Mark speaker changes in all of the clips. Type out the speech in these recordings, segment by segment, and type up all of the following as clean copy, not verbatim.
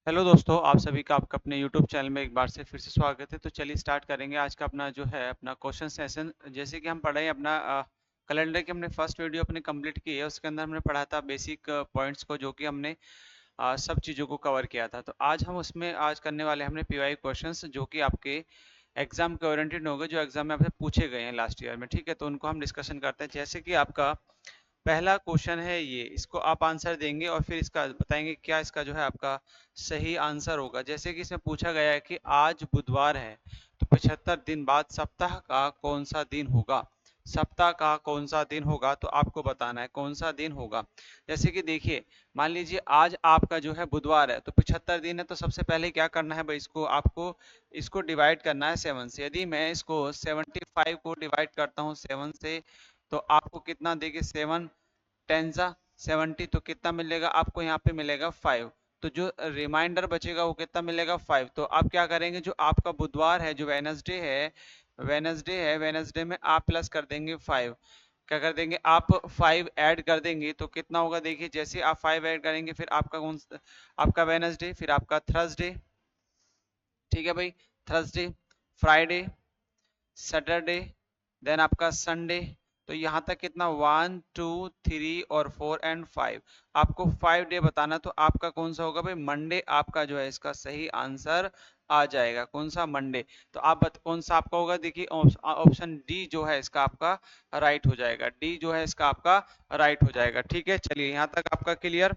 Speaker 1: Hello दोस्तों, आप सभी का आपका अपने YouTube चैनल में एक बार से फिर से स्वागत है। तो चलिए स्टार्ट करेंगे आज का अपना जो है अपना क्वेश्चन सेशन। जैसे कि हम पढ़े अपना कैलेंडर की हमने फर्स्ट वीडियो अपने कंप्लीट की है, उसके अंदर हमने पढ़ा था बेसिक पॉइंट्स को, जो कि हमने सब चीज़ों को कवर किया था। तो आज हम उसमें आज करने वाले हमने पीवाई क्वेश्चंस, जो कि आपके एग्जाम के ओरिएंटेड होंगे, जो एग्जाम में आपसे पूछे गए हैं लास्ट ईयर में। ठीक है, तो उनको हम डिस्कशन करते हैं। जैसे कि आपका पहला क्वेश्चन है ये, इसको आप आंसर देंगे और फिर इसका बताएंगे क्या इसका जो है आपका सही आंसर होगा। जैसे कि इसमें पूछा गया है कि आज बुधवार है, तो 75 दिन बाद सप्ताह का कौन सा दिन होगा। सप्ताह का कौन सा दिन होगा, तो आपको बताना है कौन सा दिन होगा। जैसे कि देखिए, मान लीजिए आज आपका जो है बुधवार है, तो 75 दिन है, तो सबसे पहले क्या करना है भाई, इसको आपको इसको डिवाइड करना है 7 से। यदि मैं इसको 75 को डिवाइड करता हूँ 7 से, तो आपको कितना देगी, 7 टेंजा 70, तो कितना मिलेगा आपको, यहाँ पे मिलेगा 5। तो जो रिमाइंडर बचेगा वो कितना मिलेगा, 5। तो आप क्या करेंगे, जो आपका बुधवार है, जो वेनसडे में आप प्लस कर देंगे 5। क्या कर देंगे आप, 5 ऐड कर देंगे, तो कितना होगा देखिए, जैसे आप 5 ऐड करेंगे फिर आपका आपका वेनसडे, फिर आपका थर्सडे। ठीक है भाई, थर्सडे, फ्राइडे, सैटरडे, देन आपका संडे। तो यहाँ तक कितना, 1 2 3 और 4 एंड 5। आपको 5 डे बताना, तो आपका कौन सा होगा भाई, मंडे आपका जो है इसका सही आंसर आ जाएगा। कौन सा, मंडे। तो आप कौन सा आपका होगा, देखिए ऑप्शन डी जो है इसका आपका राइट हो जाएगा। डी जो है इसका आपका राइट हो जाएगा। ठीक है, चलिए यहाँ तक आपका क्लियर।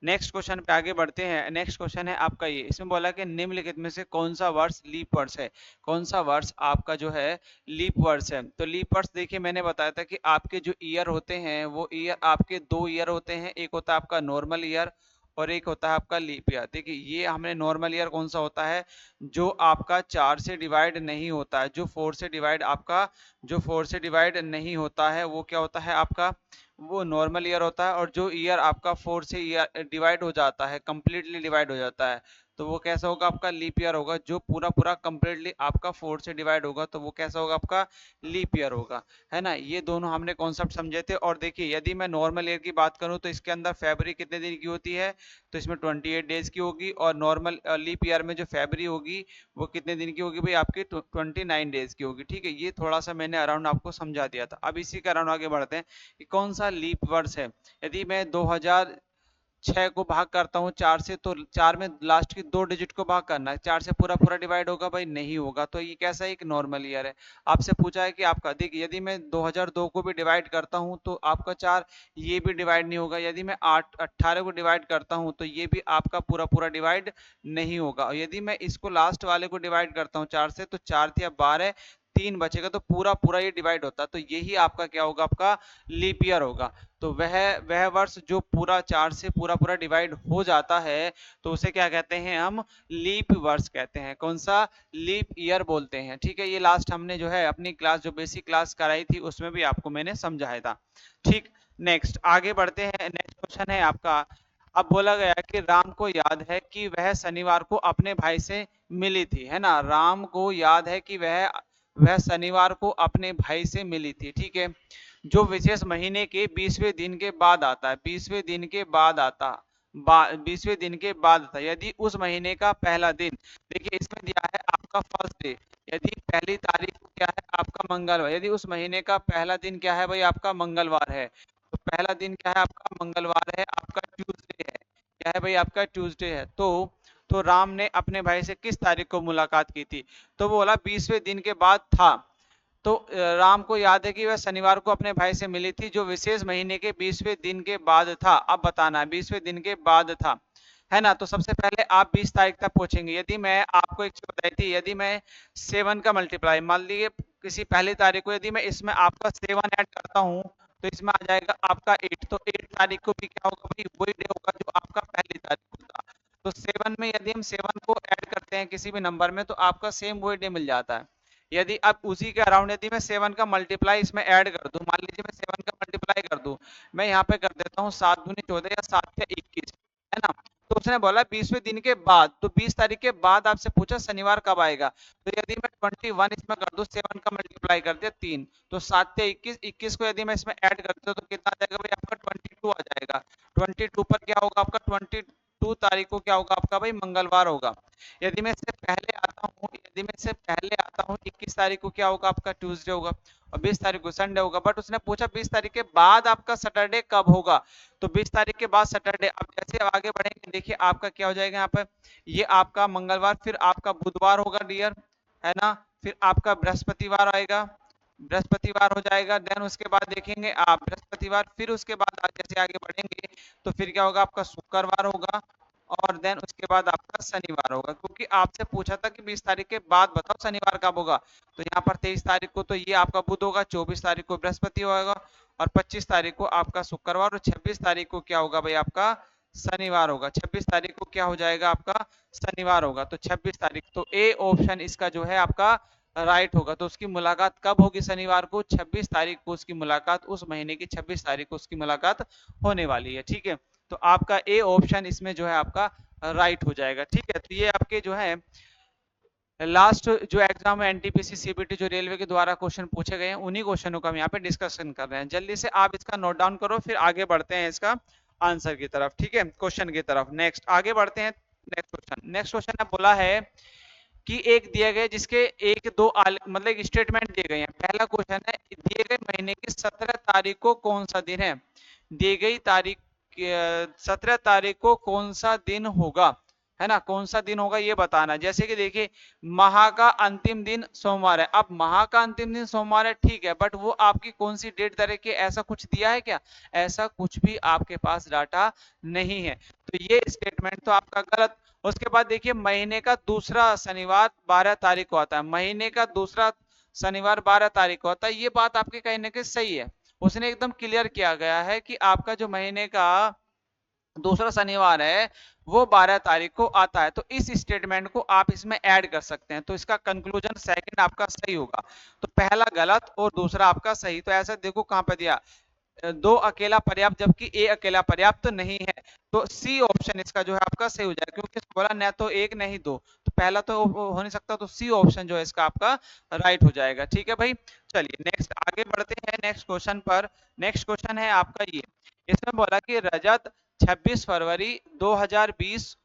Speaker 1: नेक्स्ट क्वेश्चन पे आगे बढ़ते हैं। नेक्स्ट क्वेश्चन है आपका ये, इसमें बोला कि निम्नलिखित में से कौन सा वर्ष लीप वर्ष है। कौन सा वर्ष आपका जो है लीप वर्ष है। तो लीप वर्ष देखिए, मैंने बताया था कि आपके जो ईयर होते हैं वो ईयर आपके दो ईयर होते हैं। एक होता है आपका नॉर्मल ईयर और एक होता है आपका लीप ईयर। देखिए, ये हमने नॉर्मल ईयर कौन सा होता है, जो आपका 4 से डिवाइड नहीं होता है, जो 4 से डिवाइड आपका जो 4 से डिवाइड नहीं होता है, वो क्या होता है आपका, वो नॉर्मल ईयर होता है। और जो ईयर आपका 4 से ईयर डिवाइड हो जाता है, कंप्लीटली डिवाइड हो जाता है, तो वो कैसा होगा आपका, लीप ईयर होगा। जो पूरा पूरा कंप्लीटली आपका 4 से डिवाइड होगा, तो वो कैसा होगा आपका, लीप ईयर होगा। है ना, ये दोनों हमने कॉन्सेप्ट समझे थे। और देखिए, यदि मैं नॉर्मल ईयर की बात करूं, तो इसके अंदर फरवरी कितने दिन की होती है, तो इसमें 28 डेज की होगी। और नॉर्मल लीप ईयर में जो फरवरी होगी, वो कितने दिन की होगी भाई, आपकी 29 डेज की होगी। ठीक है, ये थोड़ा सा मैंने अराउंड आपको समझा दिया था। अब इसी के अराउंड आगे बढ़ते हैं कि कौन सा लीप वर्ष है। यदि मैं 2006 को भाग करता हूँ 4 से, तो 4 में लास्ट की 2 डिजिट को भाग करना है। 4 से पूरा पूरा डिवाइड होगा भाई, नहीं होगा। तो ये कैसा है, एक नॉर्मल ईयर है। आपसे पूछा है कि आपका, देखिए, यदि मैं 2002 को भी डिवाइड करता हूँ, तो आपका 4 ये भी डिवाइड नहीं होगा। यदि मैं 18 को डिवाइड करता हूँ, तो ये भी आपका पूरा पूरा डिवाइड नहीं होगा। और यदि मैं इसको लास्ट वाले को डिवाइड करता हूँ 4 से, तो 4 या 12, 3 बचेगा, तो पूरा पूरा ये डिवाइड होता है। तो यही आपका क्या होगा, आपका लीप ईयर होगा। तो वह वर्ष जो पूरा 4 से पूरा पूरा डिवाइड हो जाता है, तो उसे क्या कहते हैं, हम लीप वर्ष कहते हैं। कौन सा, लीप ईयर बोलते हैं। ठीक है, ये लास्ट हमने जो है अपनी क्लास, जो बेसिक क्लास कराई थी, उसमें भी आपको मैंने समझाया था। ठीक, नेक्स्ट आगे बढ़ते हैं। नेक्स्ट क्वेश्चन है आपका। अब बोला गया कि राम को याद है कि वह शनिवार को अपने भाई से मिली थी। है ना, राम को याद है कि वह शनिवार को अपने भाई से मिली थी। ठीक है, जो विशेष महीने के 20वें दिन के बाद आता है, 20वें दिन के बाद आता, 20वें दिन के बाद आता, यदि उस महीने का पहला दिन, देखिए इसमें दिया है आपका फर्स्ट डे। यदि पहली तारीख को क्या है आपका, मंगलवार। यदि उस महीने का पहला दिन क्या है भाई, आपका मंगलवार है, तो पहला दिन क्या है आपका, मंगलवार है, आपका ट्यूसडे है। क्या है भाई, आपका ट्यूसडे है। तो राम ने अपने भाई से किस तारीख को मुलाकात की थी, तो वो बोला 20वें दिन के बाद था। तो राम को याद है कि वह शनिवार को अपने भाई से मिली थी, जो विशेष महीने के 20वें दिन के बाद था। अब बताना है 20वें दिन के बाद था। है ना, तो सबसे पहले आप 20 तारीख तक पूछेंगे। यदि मैं आपको एक चीज बताई थी, यदि मैं 7 का मल्टीप्लाई, मान लीजिए किसी पहली तारीख को, यदि मैं इसमें आपका 7 ऐड करता हूँ, तो इसमें आ जाएगा आपका 8। तो 8 तारीख को भी क्या होगा भाई, वही डे होगा जो आपका पहली तारीख को था। तो 7 में यदि हम 7 को ऐड करते हैं किसी भी नंबर में, तो आपका सेम वही डे मिल जाता है। यदि अब उसी के अराउंड, यदि मैं 7 का मल्टीप्लाई इसमें ऐड कर दूं, मान लीजिए मैं 7 का मल्टीप्लाई कर दूं, मैं यहाँ पे कर देता हूँ 7 दूनी 14 या 7 या 21। है ना, तो उसने बोला 20वें दिन के बाद, तो 20 तारीख के बाद आपसे पूछा शनिवार कब आएगा। तो यदि मैं 21 इसमें कर दूं, 7 का मल्टीप्लाई कर दिया 3, तो 7 या 21, 21 को यदि मैं इसमें ऐड कर दूं, तो कितना आ जाएगा भाई, आपका 22 आ जाएगा। 22 पर क्या होगा आपका, 22 2 तारीख को क्या होगा आपका भाई मंगलवार होगा। यदि मैं इससे पहले आता हूँ, यदि मैं इससे पहले आता हूँ 21 तारीख को क्या होगा आपका ट्यूसडे होगा, और 20 तारीख को संडे होगा। बट उसने पूछा 20 तारीख के बाद आपका सैटरडे कब होगा, तो 20 तारीख के बाद सैटरडे। अब जैसे आगे बढ़ेंगे देखिए आपका क्या हो जाएगा यहाँ पर, ये आपका मंगलवार, फिर आपका बुधवार होगा डियर, है ना, फिर आपका बृहस्पतिवार आएगा, बृहस्पतिवार हो जाएगा। देन उसके बाद देखेंगे आप बृहस्पतिवार, फिर उसके बाद जैसे आगे बढ़ेंगे तो फिर क्या होगा आपका शुक्रवार होगा, और देन उसके बाद आपका शनिवार होगा, क्योंकि आपसे पूछा था कि 20 तारीख के बाद बताओ शनिवार कब होगा। तो यहाँ पर 23 तारीख को तो ये आपका बुध होगा, 24 तारीख को बृहस्पति होगा, और 25 तारीख को आपका शुक्रवार, और 26 तारीख को क्या होगा भाई आपका शनिवार होगा। 26 तारीख को क्या हो जाएगा आपका शनिवार होगा। तो 26 तारीख, तो ए ऑप्शन इसका जो है आपका राइट होगा। तो उसकी मुलाकात कब होगी शनिवार को, 26 तारीख को उसकी मुलाकात, उस महीने की 26 तारीख को उसकी मुलाकात होने वाली है। ठीक है, तो आपका ए ऑप्शन इसमें जो है आपका राइट हो जाएगा। ठीक है, तो ये आपके जो है लास्ट जो एग्जाम है एनटीपीसी सीबीटी जो रेलवे के द्वारा क्वेश्चन पूछे गए हैं, उन्हीं क्वेश्चनों का हम यहाँ पे डिस्कशन कर रहे हैं। जल्दी से आप इसका नोट डाउन करो, फिर आगे बढ़ते हैं इसका आंसर की तरफ। ठीक है, क्वेश्चन की तरफ नेक्स्ट आगे बढ़ते हैं। नेक्स्ट क्वेश्चन ने बोला है कि एक दिए गए जिसके एक दो मतलब स्टेटमेंट दिए गए हैं। पहला क्वेश्चन है दिए गए महीने की 17 तारीख को कौन सा दिन है, दी गई तारीख 17 तारीख को कौन सा दिन होगा, है ना, कौन सा दिन होगा ये बताना। जैसे कि देखिए माह का अंतिम दिन सोमवार है, अब माह का अंतिम दिन सोमवार है ठीक है, बट वो आपकी कौन सी डेट तरह की ऐसा कुछ दिया है क्या, ऐसा कुछ भी आपके पास डाटा नहीं है, तो ये स्टेटमेंट तो आपका गलत। उसके बाद देखिए महीने का दूसरा शनिवार 12 तारीख को आता है, महीने का दूसरा शनिवार 12 तारीख को आता है, ये बात आपके कहने के सही है। उसने एकदम क्लियर किया गया है कि आपका जो महीने का दूसरा शनिवार है वो 12 तारीख को आता है। तो इस स्टेटमेंट को आप इसमें ऐड कर सकते हैं, तो इसका कंक्लूजन सेकंड आपका सही होगा। तो पहला गलत और दूसरा आपका सही। तो ऐसा देखो कहां पे दिया, दो अकेला पर्याप्त, जबकि ए अकेला पर्याप्त नहीं है। तो सी ऑप्शन इसका जो है आपका सही हो जाएगा, क्योंकि बोला न तो एक नहीं दो, तो पहला तो हो नहीं सकता, तो सी ऑप्शन जो है इसका आपका राइट हो जाएगा। ठीक है भाई, चलिए नेक्स्ट आगे बढ़ते हैं नेक्स्ट क्वेश्चन पर। नेक्स्ट क्वेश्चन है आपका ये, इसमें बोला कि रजत 26 फरवरी 2020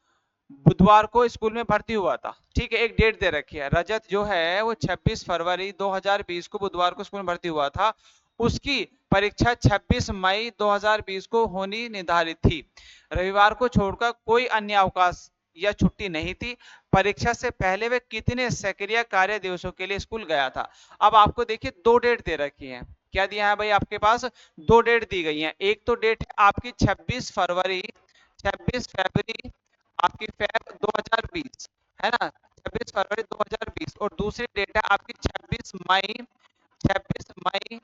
Speaker 1: बुधवार को स्कूल में भर्ती हुआ था। ठीक है, एक डेट दे रखी है, रजत जो है वो 26 फरवरी 2020 को बुधवार को स्कूल में भर्ती हुआ था। उसकी परीक्षा 26 मई 2020 को होनी निर्धारित थी। रविवार को छोड़कर कोई अन्य अवकाश या छुट्टी नहीं थी। परीक्षा से पहले वे कितने सक्रिय कार्य दिवसों के लिए स्कूल गया था। अब आपको देखिए दो डेट दे रखी है, क्या दिया है भाई आपके पास, दो डेट दी गई है। एक तो डेट है आपकी 26 फरवरी, 26 फरवरी आपकी फेब 2020, है ना, 26 फरवरी 2020, और दूसरी डेट है आपकी 26 मई, 26 मई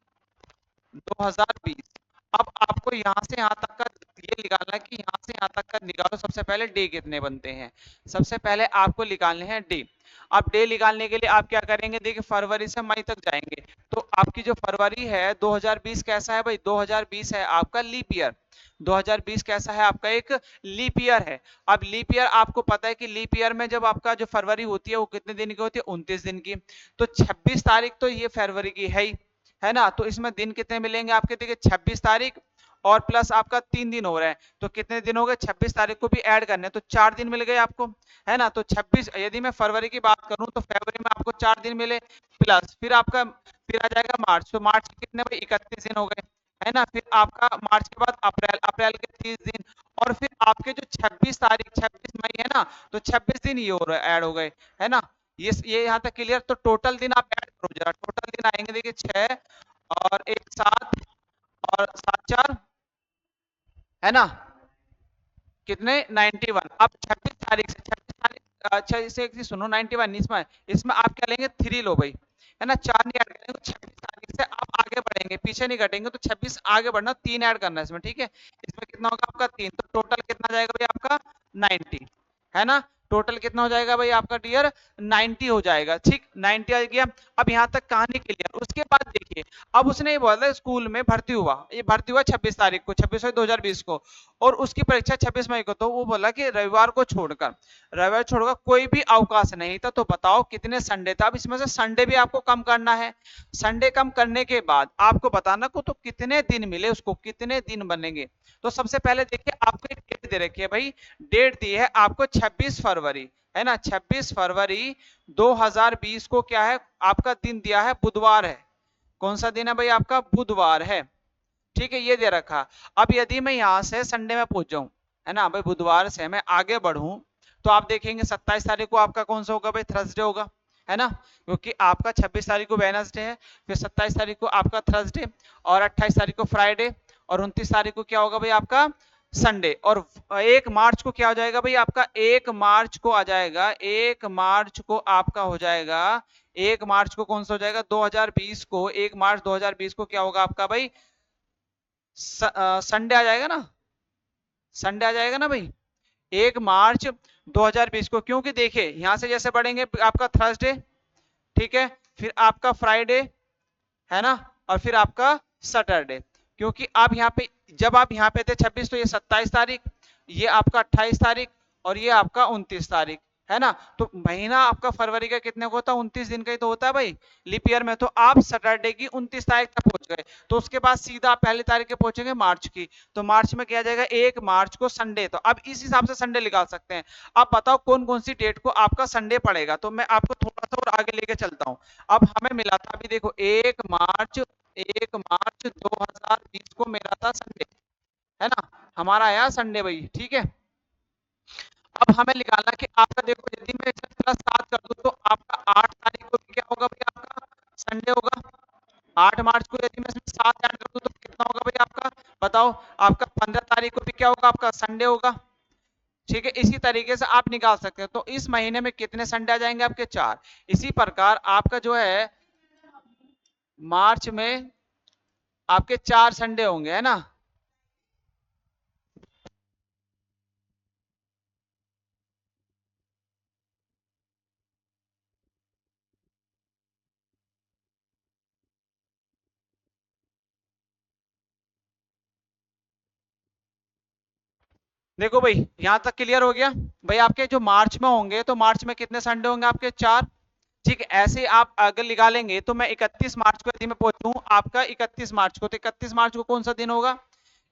Speaker 1: 2020। अब आपको यहाँ से यहाँ तक का ये निकालना है कि यहाँ से यहाँ तक का निकालो। सबसे पहले डे कितने बनते हैं, सबसे पहले आपको निकालने हैं डे। अब डे निकालने के लिए आप क्या करेंगे, देखिए फरवरी से मई तक जाएंगे, तो आपकी जो फरवरी है 2020 कैसा है भाई, 2020 है आपका लीप ईयर। 2020 कैसा है आपका एक लीप ईयर है। अब लीप ईयर आपको पता है कि लीप ईयर में जब आपका जो फरवरी होती है वो कितने दिन की होती है, 29 दिन की। तो 26 तारीख तो ये फरवरी की है ही, है ना, तो इसमें दिन कितने मिलेंगे आपके, देखिए 26 तारीख और प्लस आपका 3 दिन हो रहे हैं, तो कितने दिन हो गए, 26 तारीख को भी ऐड करने, तो 4 दिन मिल गए आपको, है ना। तो 26, यदि मैं फरवरी की बात करूं तो फरवरी में आपको 4 दिन मिले, प्लस फिर आपका फिर आ जाएगा मार्च, तो मार्च के कितने भाई 31 दिन हो गए, है ना। फिर आपका मार्च के बाद अप्रैल, अप्रैल के 30 दिन, और फिर आपके जो 26 तारीख 26 मई है ना, तो 26 दिन ये और ऐड हो गए, है ना। ये यहाँ तक क्लियर। तो टोटल दिन आप ऐड करो जरा, टोटल दिन आएंगे देखिए 6 और 1 7 और 7 4, है ना, कितने 91। अब 26 तारीख से 26 तारीख, अच्छा इसे एक चीज सुनो, 91 इसमें इसमें आप क्या लेंगे 3 लो भाई, है ना, 4 नहीं ऐड करेंगे, तो 26 तारीख से आप आगे बढ़ेंगे, पीछे नहीं घटेंगे, तो 26 आगे बढ़ना, 3 ऐड करना है इसमें, ठीक है। इसमें कितना होगा आपका 3, तो टोटल कितना जाएगा भाई आपका 90, है ना। टोटल कितना हो जाएगा भाई आपका डियर 90 हो जाएगा, ठीक 90 आ गया। अब यहाँ तक कहानी क्लियर। उसके बाद देखिए अब उसने ये बोला स्कूल में भर्ती हुआ, ये भर्ती हुआ 26 तारीख को, 26 2020 को, और उसकी परीक्षा 26 मई को, तो वो बोला कि रविवार छोड़कर कोई भी अवकाश नहीं था। तो बताओ कितने संडे था। अब इसमें से संडे भी आपको कम करना है। संडे कम करने के बाद आपको बताना को तो कितने दिन मिले, उसको कितने दिन बनेंगे। तो सबसे पहले देखिए आपको एक डेट दे रखी है भाई, डेट दी है आपको 26 फरवरी, है ना। 26 फरवरी 2020 को क्या है आपका दिन दिया है, बुधवार है। कौन सा दिन है भाई आपका, बुधवार है। ठीक है, ये दे रखा। अब यदि मैं यहां से संडे में पहुंच जाऊं, है ना भाई, बुधवार से मैं आगे बढ़ूं, तो आप देखेंगे 27 तारीख को आपका कौन सा होगा भाई, थर्सडे होगा, है ना। क्योंकि आपका 26 तारीख को वेडनेसडे है, फिर 27 तारीख को आपका थर्सडे, और 28 तारीख को फ्राइडे, और 29 तारीख को क्या होगा भाई आपका संडे, और 1 मार्च को क्या हो जाएगा भाई आपका, 1 मार्च को आ जाएगा, 1 मार्च को आपका हो जाएगा, 1 मार्च को कौन सा हो जाएगा, 2020 को 1 मार्च 2020 को क्या होगा आपका भाई, संडे आ जाएगा ना, संडे आ जाएगा ना भाई, 1 मार्च 2020 को। क्योंकि देखिए यहां से जैसे बढ़ेंगे आपका थर्सडे, ठीक है, फिर आपका फ्राइडे, है ना, और फिर आपका सैटरडे। क्योंकि आप यहाँ पे, जब आप यहाँ पे थे 26, तो ये 27 तारीख, ये आपका 28 तारीख, और ये आपका 29 तारीख, है ना। तो महीना आपका फरवरी का कितने को होता है, 29 दिन का ही तो होता है भाई, लीप ईयर में। तो आप सैटरडे की 29 तारीख तक पहुंच गए, तो उसके बाद सीधा आप पहली तारीख के पहुंचेंगे मार्च की। तो मार्च में क्या जाएगा, 1 मार्च को संडे। तो अब इस हिसाब से संडे निकाल सकते हैं। अब बताओ कौन कौन सी डेट को आपका संडे पड़ेगा। तो मैं आपको थोड़ा सा और आगे लेके चलता हूँ। अब हमें मिला था अभी देखो, 1 मार्च 2020 को मेरा था संडे, है ना, हमारा आया संडे भाई, ठीक है। अब हमें निकालना कि आपका देखो, यदि मैं इसे प्लस 7 कर दूं, तो आपका 8 तारीख को क्या होगा भाई आपका संडे होगा। 8 मार्च को यदि मैं इसमें 7 ऐड कर दूं, तो कितना होगा भाई आपका, बताओ। आपका 15 तारीख को भी क्या होगा, आपका संडे होगा। ठीक है, इसी तरीके से आप निकाल सकते हैं। तो इस महीने में कितने संडे आ जाएंगे आपके, 4। इसी प्रकार आपका जो है मार्च में आपके 4 संडे होंगे, है ना। देखो भाई यहां तक क्लियर हो गया भाई। आपके जो मार्च में होंगे, तो मार्च में कितने संडे होंगे आपके, 4। ठीक है, ऐसे ही आप अगर निकालेंगे, तो मैं 31 मार्च को यदि मैं पहुंचूं आपका 31 मार्च को, तो 31 मार्च को कौन सा दिन होगा,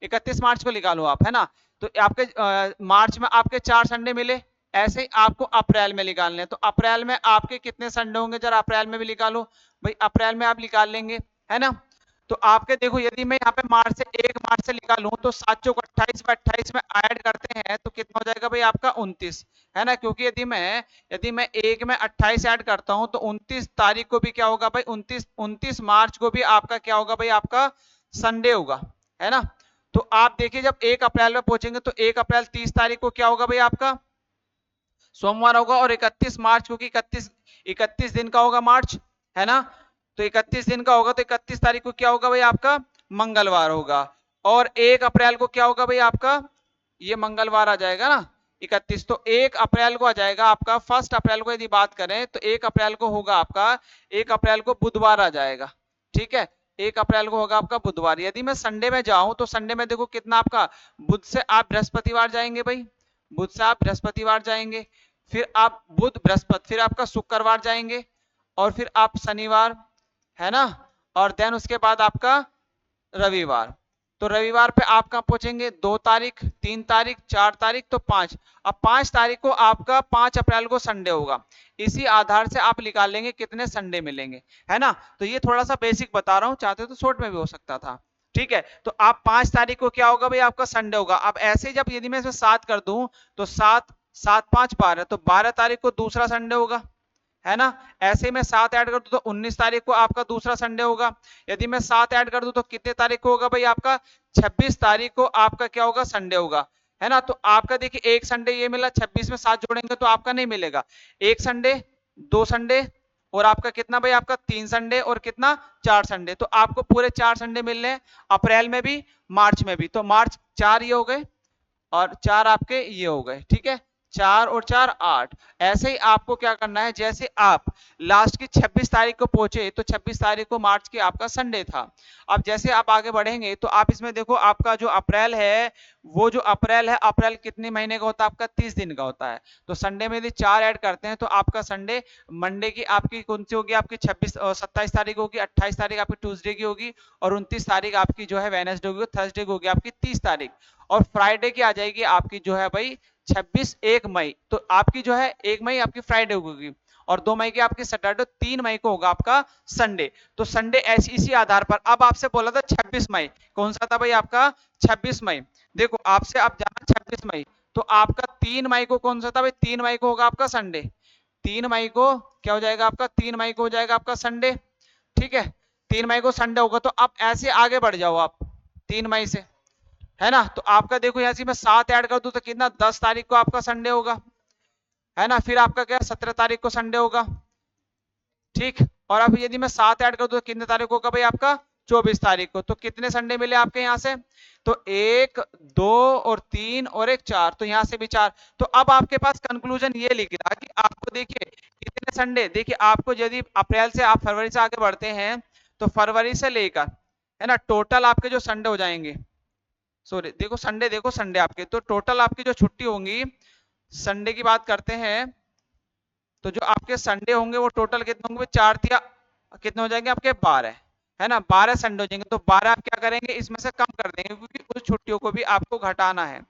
Speaker 1: 31 मार्च को निकालो आप, है ना। तो आपके मार्च में आपके 4 संडे मिले। ऐसे ही आपको अप्रैल में निकालने हैं, तो अप्रैल में आपके कितने संडे होंगे, जरा अप्रैल में भी निकालो भाई। अप्रैल में आप निकाल लेंगे, है ना। तो आपके देखो, यदि मैं यहाँ पे मार्च से 1 मार्च से निकालूं, तो 7 चौक 28 में 28 में ऐड करते हैं, तो कितना हो जाएगा भाई आपका 29, है ना। क्योंकि यदि मैं 1 में 28 ऐड करता हूं, तो 29 तारीख को भी क्या होगा भाई, 29 मार्च को भी आपका क्या होगा भाई, आपका संडे होगा, है ना। तो आप देखिए, जब 1 अप्रैल में पहुंचेंगे, तो 1 अप्रैल 30 तारीख को क्या होगा भाई आपका सोमवार होगा। और 31 मार्च, क्योंकि 31 दिन का होगा मार्च, है ना। तो 31 दिन का होगा, तो 31 तारीख को क्या होगा भाई आपका मंगलवार होगा। और 1 अप्रैल को क्या होगा भाई आपका, ये मंगलवार आ जाएगा ना 31। तो 1 अप्रैल को आ जाएगा आपका, 1 अप्रैल को यदि बात करें, तो 1 अप्रैल को होगा आपका, 1 अप्रैल को बुधवार आ जाएगा। ठीक है, 1 अप्रैल को होगा आपका बुधवार। यदि मैं संडे में जाऊं, तो संडे में देखो कितना आपका, बुध से आप बृहस्पतिवार जाएंगे भाई, बुध से आप बृहस्पतिवार जाएंगे, फिर आप बुध बृहस्पति, फिर आपका शुक्रवार जाएंगे, और फिर आप शनिवार, है ना। और देन उसके बाद आपका रविवार। तो रविवार पे आप कहां पहुंचेंगे, 2 तारीख, 3 तारीख, 4 तारीख, तो 5। अब 5 तारीख को आपका 5 अप्रैल को संडे होगा। इसी आधार से आप निकाल लेंगे कितने संडे मिलेंगे, है ना। तो ये थोड़ा सा बेसिक बता रहा हूं, चाहते तो शॉर्ट में भी हो सकता था। ठीक है, तो आप 5 तारीख को क्या होगा भाई आपका संडे होगा। अब ऐसे जब यदि मैं इसमें 7 कर दूं, तो 7 7 5 12, तो 12 तारीख को दूसरा संडे होगा, है ना। ऐसे ही मैं 7 ऐड कर दूं, तो 19 तारीख को आपका दूसरा संडे होगा। यदि मैं 7 ऐड कर दूं, तो कितने तारीख को होगा भाई आपका 26 तारीख को आपका क्या होगा संडे होगा, है ना। तो आपका देखिए एक संडे ये मिला, 26 में 7 जोड़ेंगे तो आपका नहीं मिलेगा। एक संडे, 2 संडे, और आपका कितना भाई आपका 3 संडे, और कितना 4 संडे। तो आपको पूरे 4 संडे मिल रहे हैं, अप्रैल में भी मार्च में भी। तो मार्च 4 ये हो गए, और 4 आपके ये हो गए, ठीक है। 4 और 4 8। ऐसे ही आपको क्या करना है, जैसे आप लास्ट की 26 तारीख को पहुंचे तो 26 तारीख को मार्च की आपका संडे था। अब जैसे आप आगे बढ़ेंगे तो आप इसमें देखो आपका जो अप्रैल है, वो जो अप्रैल है, अप्रैल कितने महीने का होता है आपका, 30 दिन का होता है। तो संडे में यदि 4 ऐड करते हैं तो आपका संडे मंडे की आपकी कौन सी होगी, आपकी 26 27 तारीख होगी, 28 तारीख आपकी ट्यूसडे की होगी, और 29 तारीख आपकी जो है वेडनेसडे होगी, थर्सडे की होगी आपकी 30 तारीख, और फ्राइडे की आ जाएगी आपकी जो है भाई 26 1 मई। तो आपकी जो है 1 मई आपकी फ्राइडे होगी, और 2 मई की आपकी सैटरडे, 3 मई को होगा आपका संडे। तो संडे ऐसी इसी आधार पर अब आपसे बोला था 26 मई, कौन सा था भाई आपका 26 मई। देखो आपसे अब जाना 26 मई, तो आपका 3 मई को कौन सा था भाई, 3 मई को होगा आपका संडे। 3 मई को क्या हो जाएगा आपका, 3 मई को हो जाएगा आपका संडे। ठीक है, 3 मई को संडे होगा। तो अब ऐसे आगे बढ़ जाओ आप 3 मई से, है ना। तो आपका देखो यहाँ से मैं 7 ऐड कर दूं तो कितना, 10 तारीख को आपका संडे होगा, है ना। फिर आपका क्या, 17 तारीख को संडे होगा। ठीक, और अब यदि मैं 7 ऐड कर दूं तो कितने तारीख को होगा भाई आपका, 24 तारीख को। तो कितने संडे मिले आपके यहाँ से, तो 1 2 और 3 और 1 4, तो यहाँ से भी 4। तो अब आपके पास कंक्लूजन ये लिख रहा कि आपको देखिए कितने संडे, देखिए आपको यदि अप्रैल से आप फरवरी से आगे बढ़ते हैं तो फरवरी से लेकर, है ना, टोटल आपके जो संडे हो जाएंगे, सॉरी देखो संडे, देखो संडे आपके, तो टोटल आपकी जो छुट्टी होंगी, संडे की बात करते हैं, तो जो आपके संडे होंगे वो टोटल कितने होंगे, 4 या कितने हो जाएंगे आपके, 12, है ना, 12 संडे हो जाएंगे। तो 12 आप क्या करेंगे, इसमें से कम कर देंगे, क्योंकि उस छुट्टियों को भी आपको घटाना है,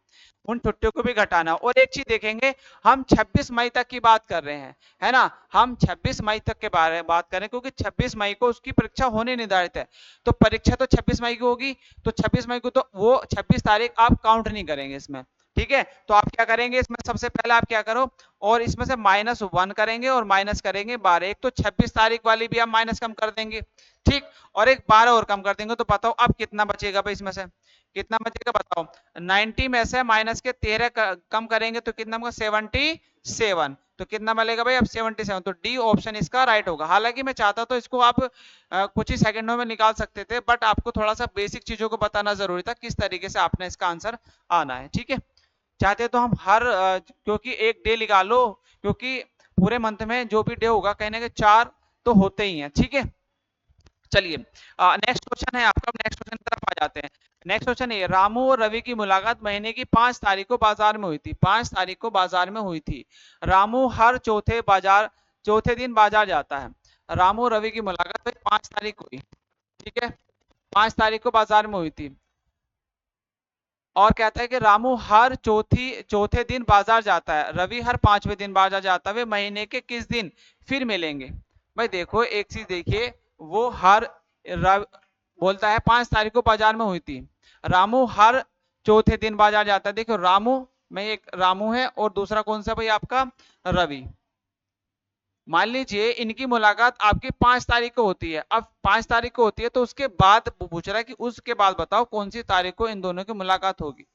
Speaker 1: उन छुट्टियों को भी घटाना। और एक चीज देखेंगे, हम 26 मई तक की बात कर रहे हैं, है ना, हम 26 मई तक के बारे में बात करें, क्योंकि 26 मई को उसकी परीक्षा होने निर्धारित है। तो परीक्षा तो 26 मई की होगी, तो 26 मई को तो वो 26 तारीख आप काउंट नहीं करेंगे इसमें। ठीक है, तो आप क्या करेंगे इसमें, सबसे पहले आप क्या करो, और इसमें से -1 करेंगे और माइनस करेंगे 12। एक तो 26 तारीख वाली भी आप माइनस कम कर देंगे, ठीक, और एक 12 और कम कर देंगे। तो बताओ अब कितना बचेगा भाई, इसमें से कितना बचेगा बताओ। 90 में से माइनस के 13 कम करेंगे तो कितना होगा, 77। तो कितना मिलेगा भाई अब, 77। तो डी ऑप्शन इसका राइट होगा। हालांकि मैं चाहता तो इसको आप कुछ ही सेकंडों में निकाल सकते थे, बट आपको थोड़ा सा बेसिक चीजों को बताना जरूरी था, किस तरीके से आपने इसका आंसर आना है। ठीक है, चाहते तो हम हर क्योंकि एक डे निकाल लो, क्योंकि पूरे मंथ में जो भी डे होगा कहीं ना कहीं 4 तो होते ही हैं। ठीक है, चलिए नेक्स्ट क्वेश्चन है आपका, नेक्स्ट क्वेश्चन की तरफ आ जाते हैं। नेक्स्ट क्वेश्चन है, रामू और रवि की मुलाकात महीने की 5 तारीख को बाजार में हुई थी, 5 तारीख को बाजार में हुई थी। रामू हर चौथे दिन बाजार जाता है। रामू और रवि की मुलाकात 5 तारीख को हुई, ठीक है, 5 तारीख को बाजार में हुई थी। और कहता है कि रामू हर चौथे दिन बाजार जाता है, रवि हर 5वें दिन बाजार जाता है, वे महीने के किस दिन फिर मिलेंगे। भाई देखो एक चीज देखिए, वो हर बोलता है 5 तारीख को बाजार में हुई थी, रामू हर चौथे दिन बाजार जाता है। देखो रामू में एक रामू है और दूसरा कौन सा भाई आपका, रवि। मान लीजिए इनकी मुलाकात आपकी 5 तारीख को होती है। अब 5 तारीख को होती है तो उसके बाद पूछ रहा है कि उसके बाद बताओ कौन सी तारीख को इन दोनों की मुलाकात होगी।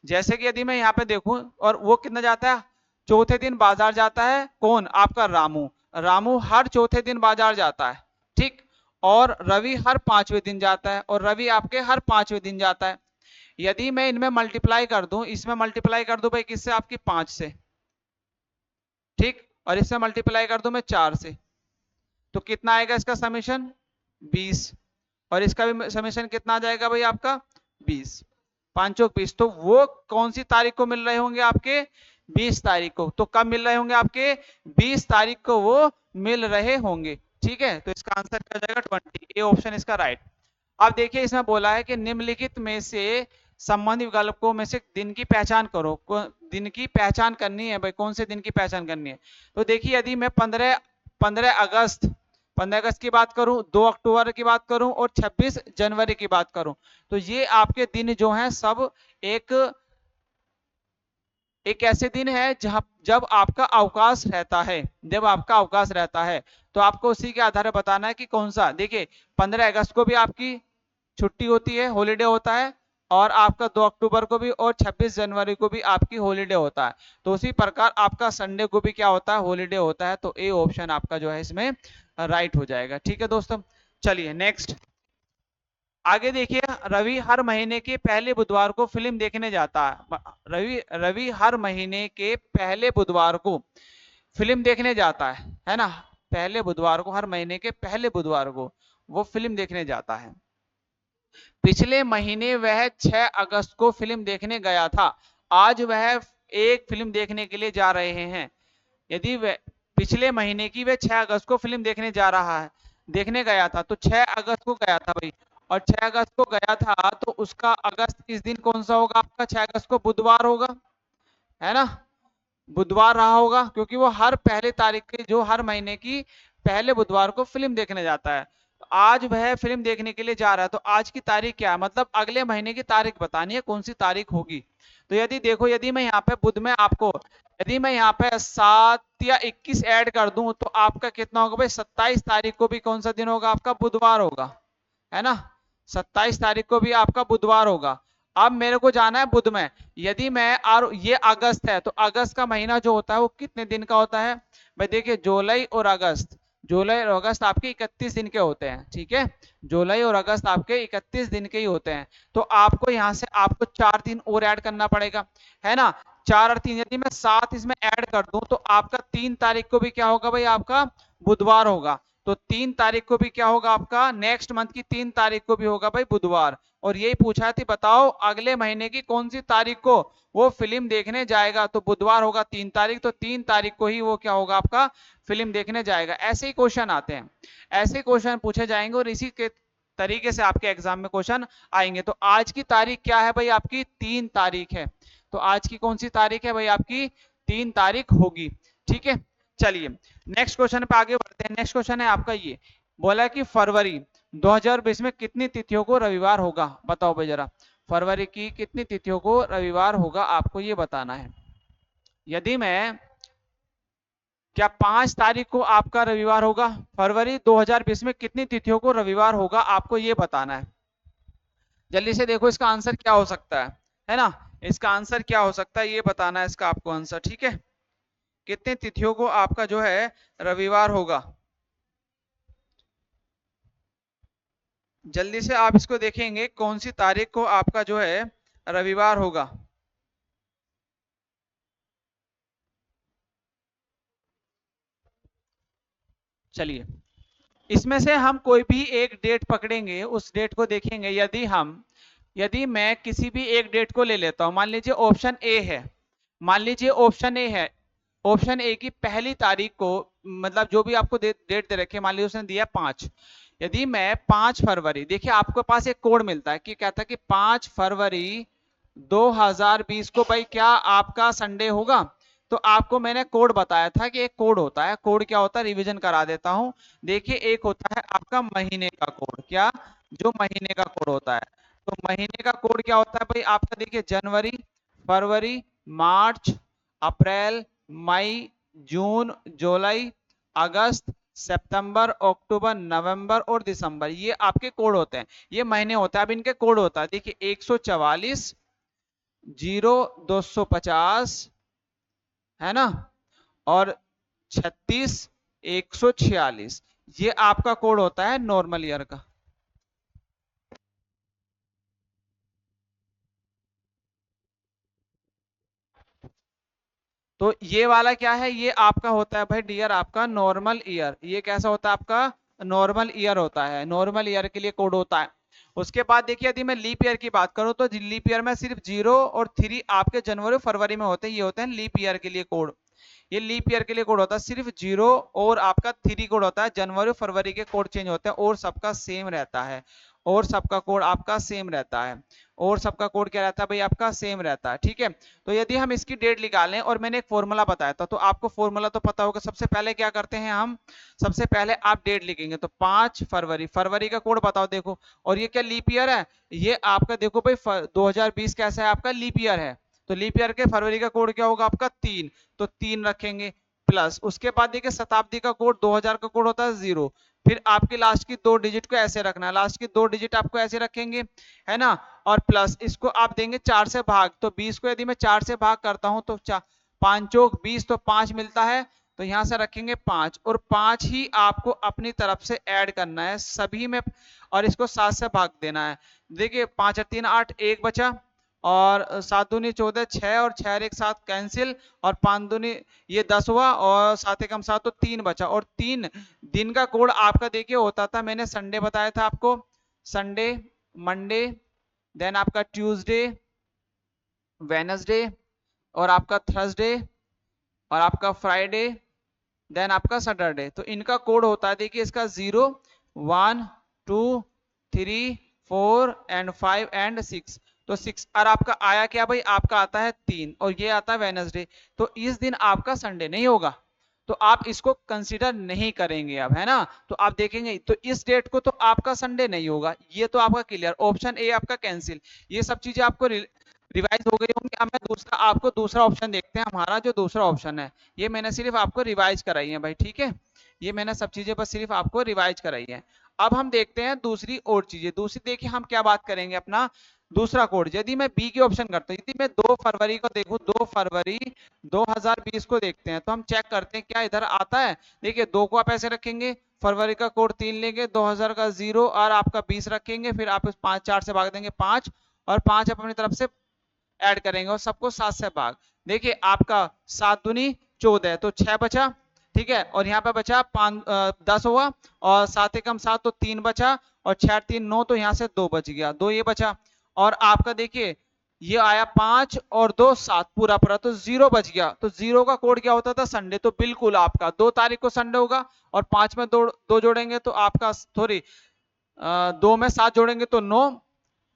Speaker 1: जैसे कि यदि मैं यहाँ पे देखूं, और वो कितना जाता है, चौथे दिन बाजार जाता है, कौन आपका रामू। रामू हर चौथे दिन बाजार जाता है, ठीक, और रवि हर 5वें दिन जाता है, और रवि आपके हर 5वें दिन जाता है। यदि मैं इनमें मल्टीप्लाई कर दूं, इसमें मल्टीप्लाई कर दूं भाई किससे, आपकी 5 से, ठीक, और इससे मल्टीप्लाई कर दूं मैं 4 से, तो कितना आएगा इसका समीशन, 20। और इसका भी समीशन कितना आ जाएगा भाई आपका, 20, 5 चौक 20। तो वो कौन सी तारीख को मिल रहे होंगे आपके, 20 तारीख को। तो कब मिल रहे होंगे आपके, 20 तारीख को वो मिल रहे होंगे। ठीक है, तो इसका आंसर क्या हो जाएगा, 20, ए ऑप्शन इसका राइट। अब देखिए इसमें बोला है कि निम्नलिखित में से संबंधित विकल्पों में से दिन की पहचान करो। दिन की पहचान करनी है भाई, कौन से दिन की पहचान करनी है। तो देखिए यदि मैं 15 अगस्त की बात करूं, 2 अक्टूबर की बात करूं और 26 जनवरी की बात करूं, तो ये आपके दिन जो हैं सब एक एक ऐसे दिन है जब आपका अवकाश रहता है, जब आपका अवकाश रहता है, तो आपको उसी के आधार पर बताना है कि कौन सा। देखिए 15 अगस्त को भी आपकी छुट्टी होती है, हॉलीडे होता है, और आपका 2 अक्टूबर को भी और 26 जनवरी को भी आपकी हॉलीडे होता है। तो उसी प्रकार आपका संडे को भी क्या होता है, हॉलीडे होता है। तो ए ऑप्शन आपका जो है इसमें राइट हो जाएगा। ठीक है दोस्तों, चलिए नेक्स्ट आगे देखिए, रवि हर महीने के पहले बुधवार को फिल्म देखने जाता है। रवि हर महीने के पहले बुधवार को फिल्म देखने जाता है ना। पहले बुधवार को, हर महीने के पहले बुधवार को वो फिल्म देखने जाता है। पिछले महीने वह 6 अगस्त को फिल्म देखने गया था। आज वह एक फिल्म देखने के लिए जा रहे हैं। यदि वह पिछले महीने की वह 6 अगस्त को फिल्म देखने जा रहा है, देखने गया था, तो 6 अगस्त को गया था भाई, और 6 अगस्त को गया था तो उसका अगस्त इस दिन कौन सा होगा आपका? 6 अगस्त को बुधवार होगा, है ना। बुधवार रहा होगा, क्योंकि वो हर पहले तारीख के, जो हर महीने की पहले बुधवार को फिल्म देखने जाता है। तो आज वह फिल्म देखने के लिए जा रहा है, तो आज की तारीख क्या है? मतलब अगले महीने की तारीख बतानी है, कौन सी तारीख होगी। तो यदि देखो, यदि मैं यहाँ पे बुध में आपको, यदि मैं यहाँ पे 7 या 21 ऐड कर दूं, तो आपका कितना होगा भाई? 27 तारीख को भी कौन सा दिन होगा आपका? बुधवार होगा, है ना। 27 तारीख को भी आपका बुधवार होगा। अब मेरे को जाना है बुध में। यदि मैं, और ये अगस्त है, तो अगस्त का महीना जो होता है वो कितने दिन का होता है भाई? देखिए, जुलाई और अगस्त, जुलाई और अगस्त आपके 31 दिन के होते हैं, ठीक है। जुलाई और अगस्त आपके 31 दिन के ही होते हैं। तो आपको यहाँ से आपको 4 दिन और ऐड करना पड़ेगा, है ना। 4 और 3, यदि मैं 7 इसमें ऐड कर दूं, तो आपका 3 तारीख को भी क्या होगा भाई? आपका बुधवार होगा। तो 3 तारीख को भी क्या होगा आपका? नेक्स्ट मंथ की 3 तारीख को भी होगा भाई बुधवार। और यही पूछा थी, बताओ अगले महीने की कौन सी तारीख को वो फिल्म देखने जाएगा? तो बुधवार होगा 3 तारीख, तो 3 तारीख को ही वो क्या होगा आपका? फिल्म देखने जाएगा। ऐसे ही क्वेश्चन आते हैं, ऐसे क्वेश्चन पूछे जाएंगे, और इसी के तरीके से आपके एग्जाम में क्वेश्चन आएंगे। तो आज की तारीख क्या है भाई? आपकी 3 तारीख है। तो आज की कौन सी तारीख है भाई? आपकी 3 तारीख होगी, ठीक है। चलिए नेक्स्ट क्वेश्चन पे आगे बढ़ते हैं। नेक्स्ट क्वेश्चन है आपका, ये बोला कि फरवरी 2020 में कितनी तिथियों को रविवार होगा? बताओ भाई जरा, फरवरी की कितनी तिथियों को रविवार होगा, आपको ये बताना है। यदि मैं, क्या 5 तारीख को आपका रविवार होगा? फरवरी 2020 में कितनी तिथियों को रविवार होगा, आपको ये बताना है। जल्दी से देखो इसका आंसर क्या हो सकता है ना। इसका आंसर क्या हो सकता है, ये बताना है इसका आपको आंसर, ठीक है। कितने तिथियों को आपका जो है रविवार होगा? जल्दी से आप इसको देखेंगे, कौन सी तारीख को आपका जो है रविवार होगा। चलिए, इसमें से हम कोई भी एक डेट पकड़ेंगे, उस डेट को देखेंगे। यदि मैं किसी भी एक डेट को ले लेता हूं, मान लीजिए ऑप्शन ए है, मान लीजिए ऑप्शन ए है, ऑप्शन ए की पहली तारीख को, मतलब जो भी आपको डेट दे रखे, मान लीजिए उसने दिया 5। यदि मैं 5 फरवरी, देखिए आपके पास एक कोड मिलता है कि कहता है कि 5 फरवरी 2020 को भाई क्या आपका संडे होगा? तो आपको मैंने कोड बताया था कि एक कोड होता है। कोड क्या होता है, रिवीजन करा देता हूं। देखिए, एक होता है आपका महीने का कोड, क्या? जो महीने का कोड होता है। तो महीने का कोड क्या होता है भाई आपका? देखिए, जनवरी, फरवरी, मार्च, अप्रैल, मई, जून, जुलाई, अगस्त, सितंबर, अक्टूबर, नवंबर और दिसंबर, ये आपके कोड होते हैं। ये महीने होता है। अब इनके कोड होता है, देखिए, 144, 0250, है ना, और 36, 146, ये आपका कोड होता है नॉर्मल ईयर का। तो ये वाला क्या है? ये आपका होता है भाई डियर, आपका नॉर्मल ईयर। ये कैसा होता है आपका? नॉर्मल ईयर होता है। नॉर्मल ईयर के लिए कोड होता है। उसके बाद देखिए, यदि मैं लीप ईयर की बात करूं, तो लीप ईयर में सिर्फ 0 और 3 आपके जनवरी फरवरी में होते हैं। ये होते हैं लीप ईयर के लिए कोड। ये लीप ईयर के लिए कोड होता है, सिर्फ 0 और आपका 3 कोड होता है। जनवरी फरवरी के कोड चेंज होते हैं, और सबका सेम रहता है। और सबका कोड आपका सेम रहता है। और सबका कोड क्या रहता है भाई? आपका सेम रहता है, ठीक है। तो यदि हम इसकी डेट निकालें, और मैंने एक फॉर्मूला बताया था, तो आपको फॉर्मूला तो पता होगा। सबसे पहले क्या करते हैं हम? सबसे पहले आप डेट लिखेंगे, तो 5 फरवरी, फरवरी का कोड बताओ देखो। और ये क्या लीप ईयर है? ये आपका देखो भाई 2020 कैसा है आपका? लीप ईयर है। तो लीप ईयर के फरवरी का कोड क्या होगा आपका? 3। तो 3 रखेंगे, प्लस उसके बाद देखिए शताब्दी का कोड 2000 का कोड होता है 0। फिर आपके लास्ट की 2 डिजिट को ऐसे रखना है, लास्ट की 2 डिजिट आपको ऐसे रखेंगे, है ना। और प्लस इसको आप देंगे 4 से भाग, तो 20 को यदि मैं 4 से भाग करता हूं, तो 5 चौक 20, तो 5 मिलता है, तो यहां से रखेंगे 5 और 5 ही आपको अपनी तरफ से ऐड करना है सभी में और इसको 7 से भाग देना है। देखिए 5 और 3 8, 1 बचा और 7 दूनी 14, 6 और 6 और 1 7 कैंसिल और 5 दूनी ये 10 हुआ और 7 एकम 7 तो 3 बचा और 3 दिन का कोड आपका देखिए होता था, मैंने संडे बताया था आपको, संडे, मंडे, देन आपका ट्यूसडे, वेनसडे और आपका थर्सडे और आपका फ्राइडे, देन आपका सैटरडे। तो इनका कोड होता है देखिए इसका 0 1 2 3 4 एंड 5 एंड 6। तो 6 और आपका आया क्या भाई, आपका आता है 3 और ये आता है वेनसडे। तो इस दिन आपका संडे नहीं होगा, तो आप इसको कंसीडर नहीं करेंगे अब, है ना। तो आप देखेंगे तो इस डेट को तो आपका संडे नहीं होगा, ये तो आपका क्लियर, ऑप्शन ए आपका कैंसिल। ये सब चीजें आपको रिवाइज हो गई होंगी। अब मैं दूसरा आपको दूसरा ऑप्शन देखते हैं, हमारा जो दूसरा ऑप्शन है ये मैंने सिर्फ आपको रिवाइज कराई है भाई, ठीक है। ये मैंने सब चीजें बस सिर्फ आपको रिवाइज कराई है। अब हम देखते हैं दूसरी और चीजें। दूसरी देखिए हम क्या बात करेंगे, अपना दूसरा कोड यदि मैं बी के ऑप्शन करता हूँ, यदि मैं 2 फरवरी को देखूं, 2 फरवरी 2020 को देखते हैं, तो हम चेक करते हैं क्या इधर आता है। देखिए 2 को आप ऐसे रखेंगे, फरवरी का कोड 3 लेंगे, 2000 का 0 और आपका 20 रखेंगे, फिर आप 5 4 से भाग देंगे 5 और 5 आप अपनी तरफ से ऐड करेंगे और सबको 7 से भाग। देखिए आपका 7 दूनी 14 तो 6 बचा, ठीक है। और यहाँ पे बचा 10 हुआ और 7 एकम 7 तो 3 बचा और 6 3 9 तो यहाँ से 2 बच गया, 2 ये बचा और आपका देखिए ये आया 5 और 2 7 पूरा पूरा तो 0 बच गया। तो 0 का कोड क्या होता था, संडे। तो बिल्कुल आपका 2 तारीख को संडे होगा और 5 में 2 जोड़ेंगे तो आपका सॉरी 2 में 7 जोड़ेंगे तो 9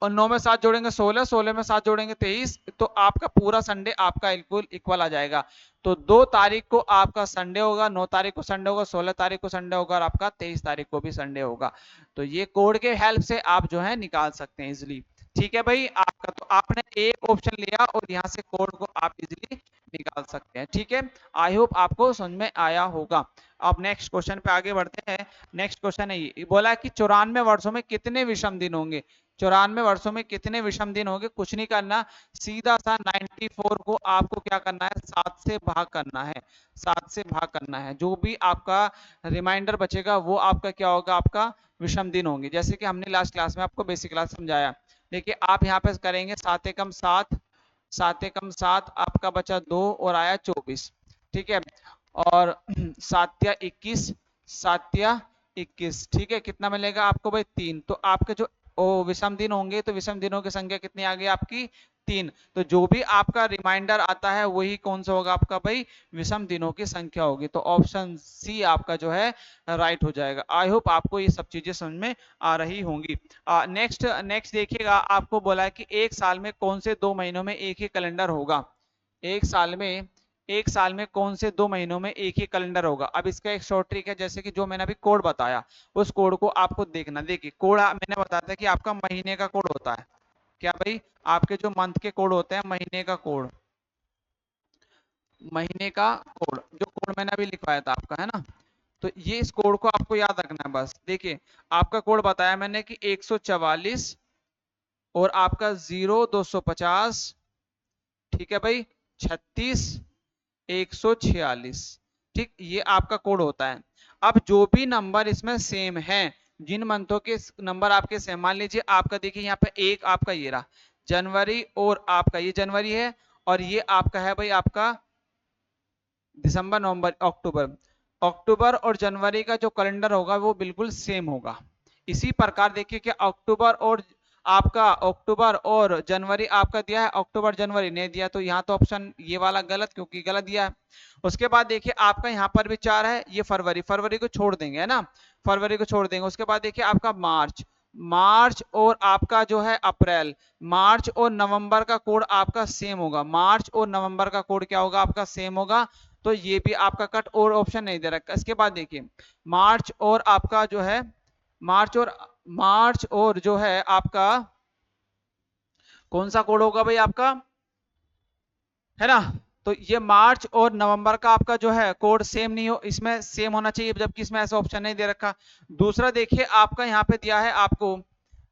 Speaker 1: और 9 में 7 जोड़ेंगे 16, 16 में 7 जोड़ेंगे 23, तो आपका पूरा संडे आपका इक्वल आ जाएगा। तो 2 तारीख को आपका संडे होगा, 9 तारीख को संडे होगा, 16 तारीख को संडे होगा और आपका 23 तारीख को भी संडे होगा। तो ये कोड के हेल्प से आप जो है निकाल सकते हैं इजिली, ठीक है भाई। आपका तो आपने एक ऑप्शन लिया और यहाँ से कोड को आप इजिली निकाल सकते हैं, ठीक है। आई होप आपको समझ में आया होगा। अब नेक्स्ट क्वेश्चन पे आगे बढ़ते हैं। नेक्स्ट क्वेश्चन है ये बोला कि 94 वर्षों में कितने विषम दिन होंगे। 94 वर्षों में कितने विषम दिन होंगे, कुछ नहीं करना, सीधा सा 94 को आपको क्या करना है, 7 से भाग करना है, 7 से भाग करना है। जो भी आपका रिमाइंडर बचेगा वो आपका क्या होगा, आपका विषम दिन होंगे। जैसे कि हमने लास्ट क्लास में आपको बेसिक क्लास समझाया। देखिए आप यहाँ पे करेंगे 7 एकम 7, 7 एकम 7 आपका बचा 2 और आया 24, ठीक है। और 7 या 21, 7 या 21, ठीक है। कितना मिलेगा आपको भाई 3। तो आपके जो विषम दिन होंगे तो विषम दिनों की संख्या कितनी आ गई आपकी 3। तो जो भी आपका रिमाइंडर आता है वही कौन सा होगा आपका भाई, विषम दिनों की संख्या होगी। तो ऑप्शन सी आपका जो है राइट हो जाएगा। आई होप आपको ये सब चीजें समझ में आ रही होंगी। नेक्स्ट नेक्स्ट देखिएगा, आपको बोला है कि एक साल में कौन से 2 महीनों में एक ही कैलेंडर होगा। एक साल में कौन से 2 महीनों में एक ही कैलेंडर होगा। अब इसका एक शॉर्ट ट्रिक है, जैसे कि जो मैंने अभी कोड बताया उस कोड को आपको देखना। देखिए कोड मैंने बताया था कि आपका महीने का कोड होता है, क्या भाई, आपके जो मंथ के कोड होते हैं, महीने का कोड, महीने का कोड, जो कोड मैंने अभी लिखवाया था आपका, है ना। तो ये इस कोड को आपको याद रखना है बस। देखिए आपका कोड बताया मैंने कि 144 और आपका 0250, ठीक है भाई, 36 146, ठीक, ये आपका कोड होता है। अब जो भी नंबर इसमें सेम है, जिन मंथों के नंबर आपके सेम, मान लीजिए आपका देखिए यहाँ पे एक आपका ये रहा जनवरी और आपका ये जनवरी है और ये आपका है भाई आपका दिसंबर नवंबर अक्टूबर। अक्टूबर और जनवरी का जो कैलेंडर होगा वो बिल्कुल सेम होगा। इसी प्रकार देखिए कि अक्टूबर और जनवरी आपका दिया है, अक्टूबर जनवरी नहीं दिया, तो यहाँ तो ऑप्शन ये वाला गलत, क्योंकि गलत दिया है। उसके बाद देखिए आपका यहाँ पर भी 4 है, ये फरवरी, फरवरी को छोड़ देंगे, है ना, फरवरी को छोड़ देंगे। उसके बाद देखिए आपका मार्च, मार्च और आपका जो है अप्रैल, मार्च और नवंबर का कोड आपका सेम होगा, मार्च और नवंबर का कोड क्या होगा आपका सेम होगा। तो ये भी आपका कट और ऑप्शन नहीं दे रखा। इसके बाद देखिए मार्च और आपका जो है मार्च और जो है आपका कौन सा कोड होगा भाई आपका, है ना। तो ये मार्च और नवंबर का आपका जो है कोड सेम नहीं हो, इसमें सेम होना चाहिए, जबकि इसमें ऐसा ऑप्शन नहीं दे रखा। दूसरा देखिए आपका यहाँ पे दिया है आपको,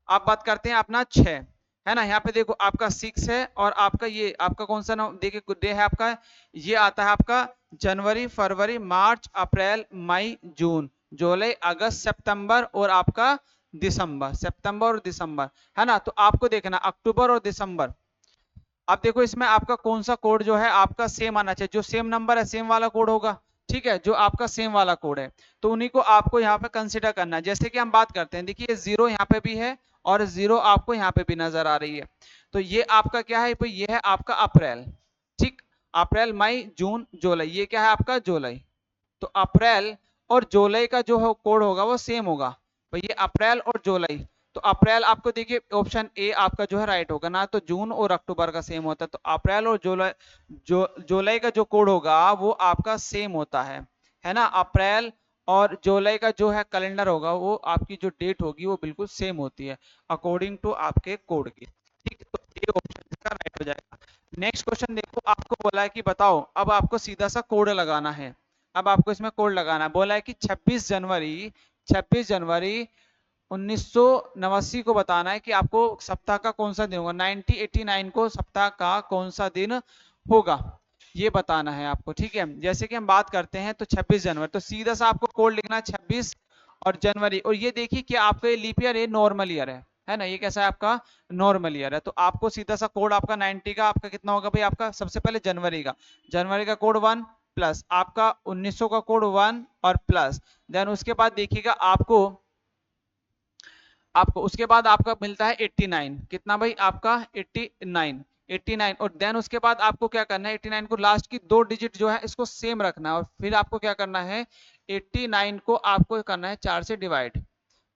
Speaker 1: आप बात करते हैं अपना 6, है ना। यहाँ पे देखो आपका 6 है और आपका ये आपका कौन सा देखिए डे है आपका, ये आता है आपका जनवरी, फरवरी, मार्च, अप्रैल, मई, जून, जुलाई, अगस्त, सितंबर और आपका दिसंबर, सितंबर और दिसंबर, है ना। तो आपको देखना अक्टूबर और दिसंबर। अब देखो इसमें आपका कौन सा कोड जो है आपका सेम आना चाहिए, जो सेम नंबर है सेम वाला कोड होगा, ठीक है, जो आपका सेम वाला कोड है, तो उन्हीं को आपको यहाँ पे कंसिडर करना है। जैसे कि हम बात करते हैं, देखिए जीरो यहाँ पे भी है और जीरो आपको यहाँ पे भी नजर आ रही है, तो ये आपका क्या है भाई, ये है आपका अप्रैल, ठीक। अप्रैल, मई, जून, जुलाई, ये क्या है आपका जुलाई। तो अप्रैल और जुलाई का जो है कोड होगा वो सेम होगा, तो ये अप्रैल और जुलाई। तो अप्रैल आपको देखिए ऑप्शन ए आपका जो है राइट होगा ना, तो जून और अक्टूबर का सेम होता है, तो अप्रैल और जुलाई, जुलाई का जो कोड होगा वो आपका सेम होता है ना। अप्रैल और जुलाई का जो है कैलेंडर होगा वो आपकी जो डेट होगी वो बिल्कुल सेम होती है अकॉर्डिंग टू आपके कोड की, ठीक। तो ये ऑप्शन इसका राइट हो जाएगा। नेक्स्ट क्वेश्चन देखो, आपको बोला है कि बताओ, अब आपको सीधा सा कोड लगाना है। अब आपको इसमें कोड लगाना है, बोला है कि 26 जनवरी 1989 को बताना है कि आपको सप्ताह का कौन सा दिन होगा, 1989 को सप्ताह का कौन सा दिन होगा, ये बताना है आपको, ठीक है। जैसे कि हम बात करते हैं तो 26 जनवरी, तो सीधा सा आपको कोड लिखना है 26 और जनवरी। और ये देखिए कि आपका ये लीप ईयर, ये नॉर्मल ईयर है ना, ये कैसा है आपका नॉर्मल ईयर है। तो आपको सीधा सा कोड आपका 90 का आपका कितना होगा भाई, आपका सबसे पहले जनवरी का कोड 1 प्लस आपका 1900 का कोड 1 और प्लस देन उसके बाद देखिएगा आपको आपको उसके बाद आपका मिलता है 89, कितना भाई आपका 89, 89। और देन उसके बाद आपको क्या करना है, 89 को लास्ट की दो डिजिट जो है इसको सेम रखना है, और फिर आपको क्या करना है, 89 को आपको करना है 4 से डिवाइड,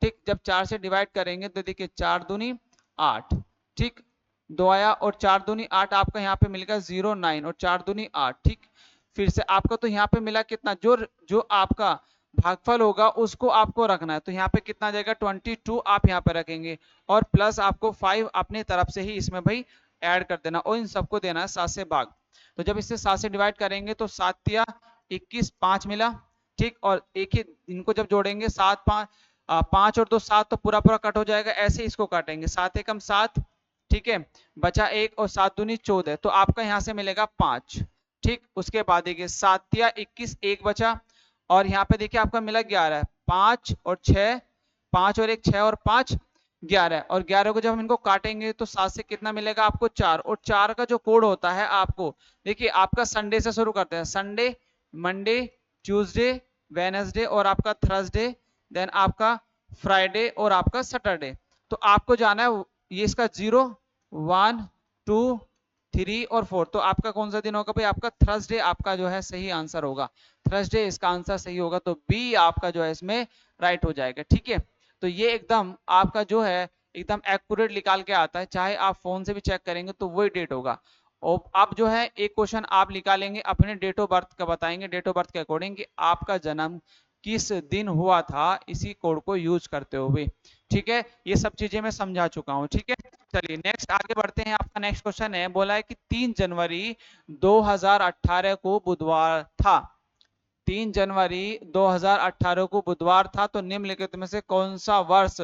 Speaker 1: ठीक। जब 4 से डिवाइड करेंगे तो देखिए 4 दूनी 8, ठीक, दो आया और 4 दूनी 8, आपका यहाँ पे मिलेगा 09 और 4 दूनी 8, ठीक। फिर से आपका तो यहाँ पे मिला कितना, जो जो आपका भागफल होगा उसको आपको रखना है, तो यहाँ पे कितना जाएगा 22 आप यहाँ पे रखेंगे, और प्लस आपको 5 अपने तरफ से ही इसमें भाई ऐड कर देना, और इन सबको देना है 7 से भाग। तो जब इसे 7 से डिवाइड करेंगे तो 7 तिया 21, 5 मिला, ठीक। और एक ही इनको जब जोड़ेंगे 7 5 5 और 2 7, तो पूरा पूरा कट हो जाएगा, ऐसे इसको काटेंगे 7 एकम 7, ठीक है, बचा 1 और 7 दूनी 14, तो आपका यहाँ से मिलेगा 5, ठीक। उसके बाद देखिए 7 तिया 21, 1 बचा, और यहाँ पे देखिए आपका मिला 11, 5 और 6, 5 और 1 6 और 5 11, और 11 को जब हम इनको काटेंगे तो 7 से कितना मिलेगा आपको 4, और 4 का जो कोड होता है आपको देखिए आपका संडे से शुरू करते हैं, संडे, मंडे, ट्यूसडे, वेनसडे और आपका थर्सडे, देन आपका फ्राइडे और आपका सैटरडे। तो आपको जाना है ये इसका 0 1 2 3 और 4, तो आपका कौन सा दिन होगा भाई, आपका थर्सडे आपका जो है सही आंसर होगा, थर्सडे इसका आंसर सही होगा, तो बी आपका जो है इसमें राइट हो जाएगा, ठीक है। तो ये एकदम आपका जो है एकदम एक्यूरेट निकाल के आता है, चाहे आप फोन से भी चेक करेंगे तो वही डेट होगा। और अब जो है एक क्वेश्चन आप निकालेंगे अपने डेट ऑफ बर्थ का, बताएंगे डेट ऑफ बर्थ के अकॉर्डिंग कि आपका जन्म किस दिन हुआ था इसी कोड को यूज करते हुए, ठीक है। ये सब चीजें मैं समझा चुका हूँ, ठीक है। चलिए नेक्स्ट आगे बढ़ते हैं, आपका नेक्स्ट क्वेश्चन है, बोला है कि 3 जनवरी 2018 को बुधवार था, 3 जनवरी 2018 को बुधवार था, तो निम्नलिखित में से कौन सा वर्ष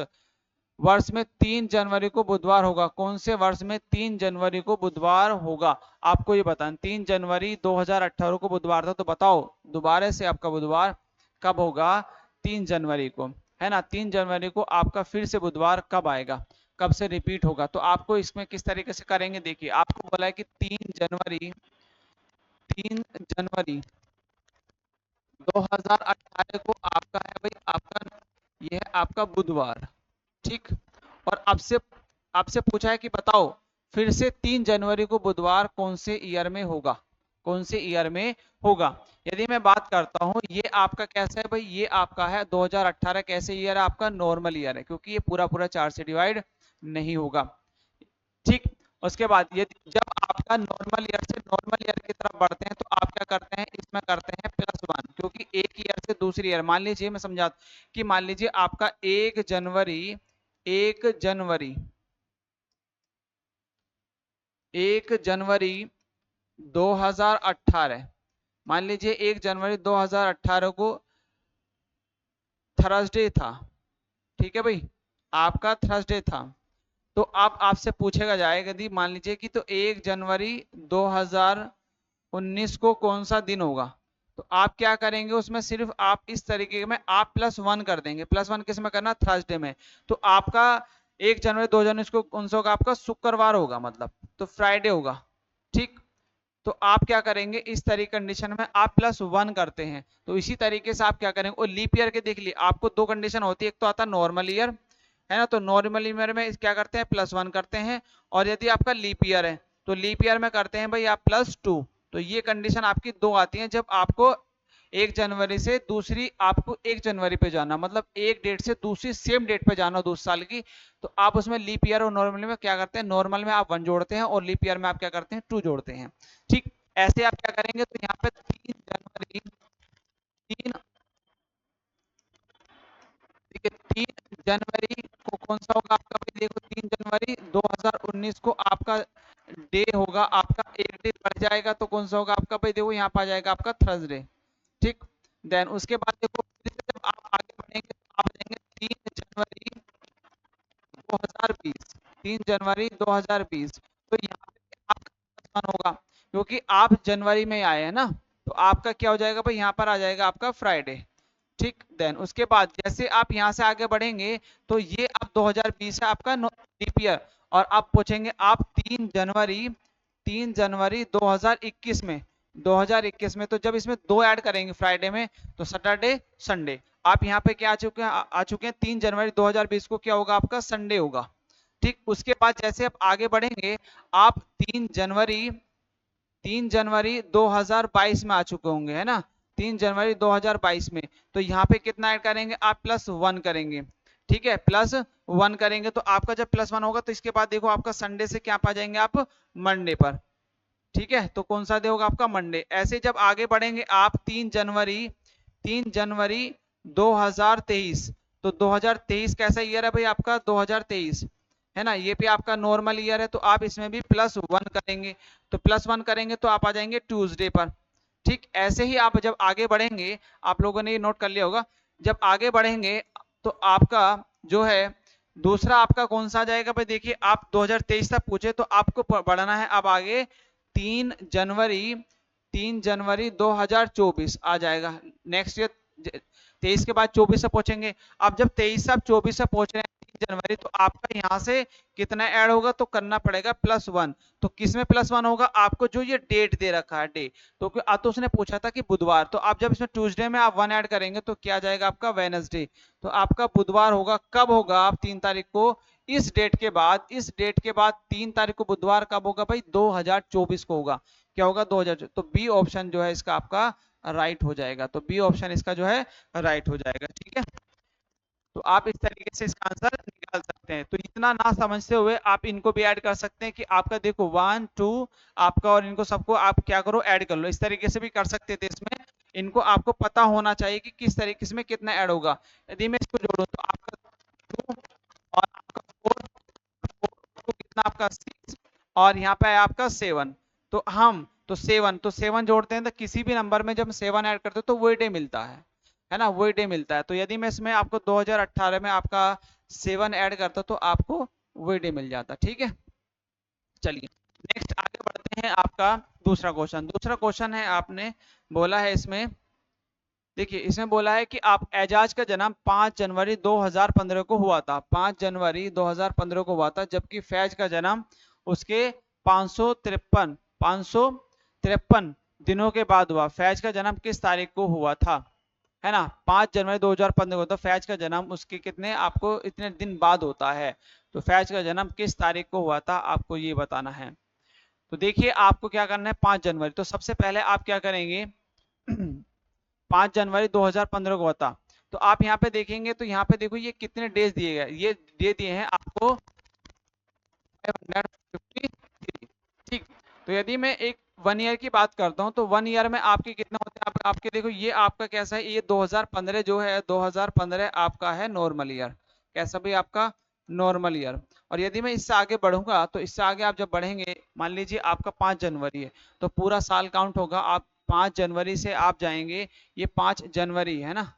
Speaker 1: वर्ष में 3 जनवरी को बुधवार होगा, कौन से वर्ष में 3 जनवरी को बुधवार होगा, आपको ये बताना। 3 जनवरी 2018 को बुधवार था, तो बताओ दोबारा से आपका बुधवार कब होगा, 3 जनवरी को, है ना। 3 जनवरी को आपका फिर से बुधवार कब आएगा, कब से रिपीट होगा, तो आपको इसमें किस तरीके से करेंगे, देखिए आपको बोला है कि 3 जनवरी 2018 को आपका है भाई, आपका ये है आपका बुधवार, ठीक। और आपसे आपसे पूछा है कि बताओ फिर से 3 जनवरी को बुधवार कौन से ईयर में होगा, कौन से ईयर में होगा। यदि मैं बात करता हूं ये आपका कैसा है भाई, ये आपका है 2018 कैसे ईयर है, आपका नॉर्मल ईयर है, क्योंकि ये पूरा पूरा 4 से डिवाइड नहीं होगा, ठीक। उसके बाद ये जब आपका नॉर्मल ईयर से नॉर्मल ईयर की तरफ बढ़ते हैं तो आप क्या करते हैं, इसमें करते हैं +1, क्योंकि एक ईयर से दूसरी ईयर, मान लीजिए मैं समझा कि मान लीजिए आपका 1 जनवरी 2018, मान लीजिए 1 जनवरी 2018 को थर्सडे था, ठीक है भाई, आपका थर्सडे था। तो अब आपसे पूछेगा जाएगा यदि मान लीजिए कि तो 1 जनवरी 2019 को कौन सा दिन होगा, तो आप क्या करेंगे उसमें, सिर्फ आप इस तरीके में आप +1 कर देंगे। +1 किस में करना, थर्सडे में। तो आपका 1 जनवरी 2 जनवरी इसको कौन सा होगा, आपका शुक्रवार होगा, मतलब तो फ्राइडे होगा। ठीक, तो आप क्या करेंगे, इस तरीके कंडीशन में आप +1 करते हैं। तो इसी तरीके से आप क्या करेंगे, और लीप ईयर के देख लिए आपको दो कंडीशन होती है, एक तो आता है नॉर्मल ईयर, है ना, तो नॉर्मल ईयर में क्या करते हैं, +1 करते हैं। और यदि आपका लीप ईयर है तो लीप ईयर में करते हैं भाई आप +2। तो ये कंडीशन आपकी दो आती हैं जब आपको 1 जनवरी से दूसरी, आपको 1 जनवरी पे जाना, मतलब एक डेट से दूसरी सेम डेट पे जाना 2 साल की। तो आप उसमें लीप ईयर और नॉर्मल में क्या करते हैं, नॉर्मल में आप 1 जोड़ते हैं और लीप ईयर में आप क्या करते हैं, 2 जोड़ते हैं। ठीक, ऐसे आप क्या करेंगे, तो यहाँ पे 3 जनवरी, तीन, ठीक है, 3 जनवरी को कौन सा होगा आपका भाई, देखो 3 जनवरी 2019 को आपका डे होगा, आपका एक डे बढ़ जाएगा तो कौन सा होगा आपका भाई, देखो यहाँ पर आ जाएगा आपका थर्सडे। ठीक, देन उसके बाद देखो फिर से जब आप आगे बढ़ेंगे तो आप जाएंगे 3 जनवरी 2020, 3 जनवरी 2020। तो यहाँ पे आपका +1 होगा क्योंकि आप जनवरी में आए हैं ना, तो आपका क्या हो जाएगा भाई, यहाँ पर आ जाएगा आपका फ्राइडे। ठीक, देन उसके बाद जैसे आप यहाँ से आगे बढ़ेंगे तो ये अब 2020 है आपका लीप ईयर, और आप पूछेंगे आप 3 जनवरी, 3 जनवरी 2021 में, 2021 में, तो जब इसमें दो ऐड करेंगे फ्राइडे में, तो सैटरडे संडे, आप यहाँ पे क्या आ चुके हैं, आ चुके हैं 3 जनवरी 2020 को क्या होगा आपका संडे होगा। ठीक, उसके बाद जैसे आप आगे बढ़ेंगे आप 3 जनवरी, 3 जनवरी 2022 में आ चुके होंगे, है ना, 3 जनवरी 2022 में। तो यहाँ पे कितना ऐड करेंगे, आप +1 करेंगे। ठीक है, +1 करेंगे तो आपका जब +1 होगा तो इसके बाद देखो आपका संडे से क्या पा जाएंगे आप, मंडे पर। ठीक है, तो कौन सा डे होगा आपका, मंडे। ऐसे जब आगे बढ़ेंगे आप 3 जनवरी, 3 जनवरी 2023, तो 2023 कैसा ईयर है भाई आपका, 2023, है ना, ये भी आपका नॉर्मल ईयर है, तो आप इसमें भी +1 करेंगे। तो +1 करेंगे तो आप आ जाएंगे ट्यूसडे पर। ठीक, ऐसे ही आप जब आगे बढ़ेंगे, आप लोगों ने ये नोट कर लिया होगा, जब आगे बढ़ेंगे तो आपका जो है दूसरा आपका कौन सा आ जाएगा भाई, देखिए आप 2023 तक पूछे तो आपको बढ़ना है अब आगे 3 जनवरी, 3 जनवरी 2024 आ जाएगा नेक्स्ट ईयर। 23 के बाद 24 से पहुंचेंगे। अब जब 23 से आप 24 से पहुंच रहे हैं 3 जनवरी, तो आपका यहाँ से कितना ऐड होगा, तो करना पड़ेगा +1। तो किसमें +1 होगा, आपको जो ये डेट दे रखा है डे, तो उसने पूछा था कि बुधवार, तो आप जब इसमें ट्यूसडे में आप 1 ऐड करेंगे तो क्या जाएगा आपका वेडनेसडे। तो आपका बुधवार होगा, कब होगा, आप 3 तारीख को, इस डेट के बाद, इस डेट के बाद 3 तारीख को बुधवार कब होगा भाई, 2024 को होगा। क्या होगा, 2000, तो बी ऑप्शन जो है इसका आपका राइट हो जाएगा। तो बी ऑप्शन इसका जो है राइट हो जाएगा। ठीक है, तो आप इस तरीके से इसका आंसर निकाल सकते हैं। तो इतना ना समझते हुए आप इनको भी ऐड कर सकते हैं कि आपका देखो 1 2 आपका, और इनको सबको आप क्या करो, ऐड कर लो। इस तरीके से भी कर सकते थे इसमें, इनको आपको पता होना चाहिए कि किस तरीके से कितना ऐड होगा। यदि मैं इसको जोड़ूं तो आपका 2 और आपका 4, तो कितना आपका 6, और यहाँ पे है आपका 7। तो हम तो 7 जोड़ते हैं तो किसी भी नंबर में जब 7 ऐड करते हैं तो वही डे मिलता है ना, वही डे मिलता है। तो यदि मैं इसमें आपको 2018 में आपका 7 ऐड करता तो आपको वही डे मिल जाता। ठीक है, चलिए नेक्स्ट आगे बढ़ते हैं। आपका दूसरा क्वेश्चन, दूसरा क्वेश्चन है, आपने बोला है इसमें, देखिए इसमें बोला है कि आप एजाज का जन्म 5 जनवरी 2015 को हुआ था, 5 जनवरी 2015 को हुआ था, जबकि फैज का जन्म उसके 553 दिनों के बाद हुआ। फैज का जन्म किस तारीख को हुआ था, है ना, 5 जनवरी 2015 को, तो फैज का जन्म उसके कितने, आपको इतने दिन बाद होता है। तो फैज का जन्म किस तारीख को हुआ था, आपको ये बताना है। तो देखिए आपको क्या करना है, 5 जनवरी, तो सबसे पहले आप क्या करेंगे 5 जनवरी 2015 को होता, तो आप यहाँ पे देखेंगे तो यहाँ पे देखो ये कितने डेज दिए गए, ये दे दिए हैं आपको 553। ठीक, तो यदि मैं एक 1 ईयर की बात करता हूँ तो 1 ईयर में आपके कितना होता है, आपके देखो ये आपका कैसा है, ये 2015 जो है, 2015 आपका है नॉर्मल ईयर। कैसा भी आपका नॉर्मल ईयर। और यदि मैं इससे आगे बढ़ूंगा तो इससे आगे आप जब बढ़ेंगे, मान लीजिए आपका 5 जनवरी है, तो पूरा साल काउंट होगा। आप 5 जनवरी से आप जाएंगे, ये 5 जनवरी है ना,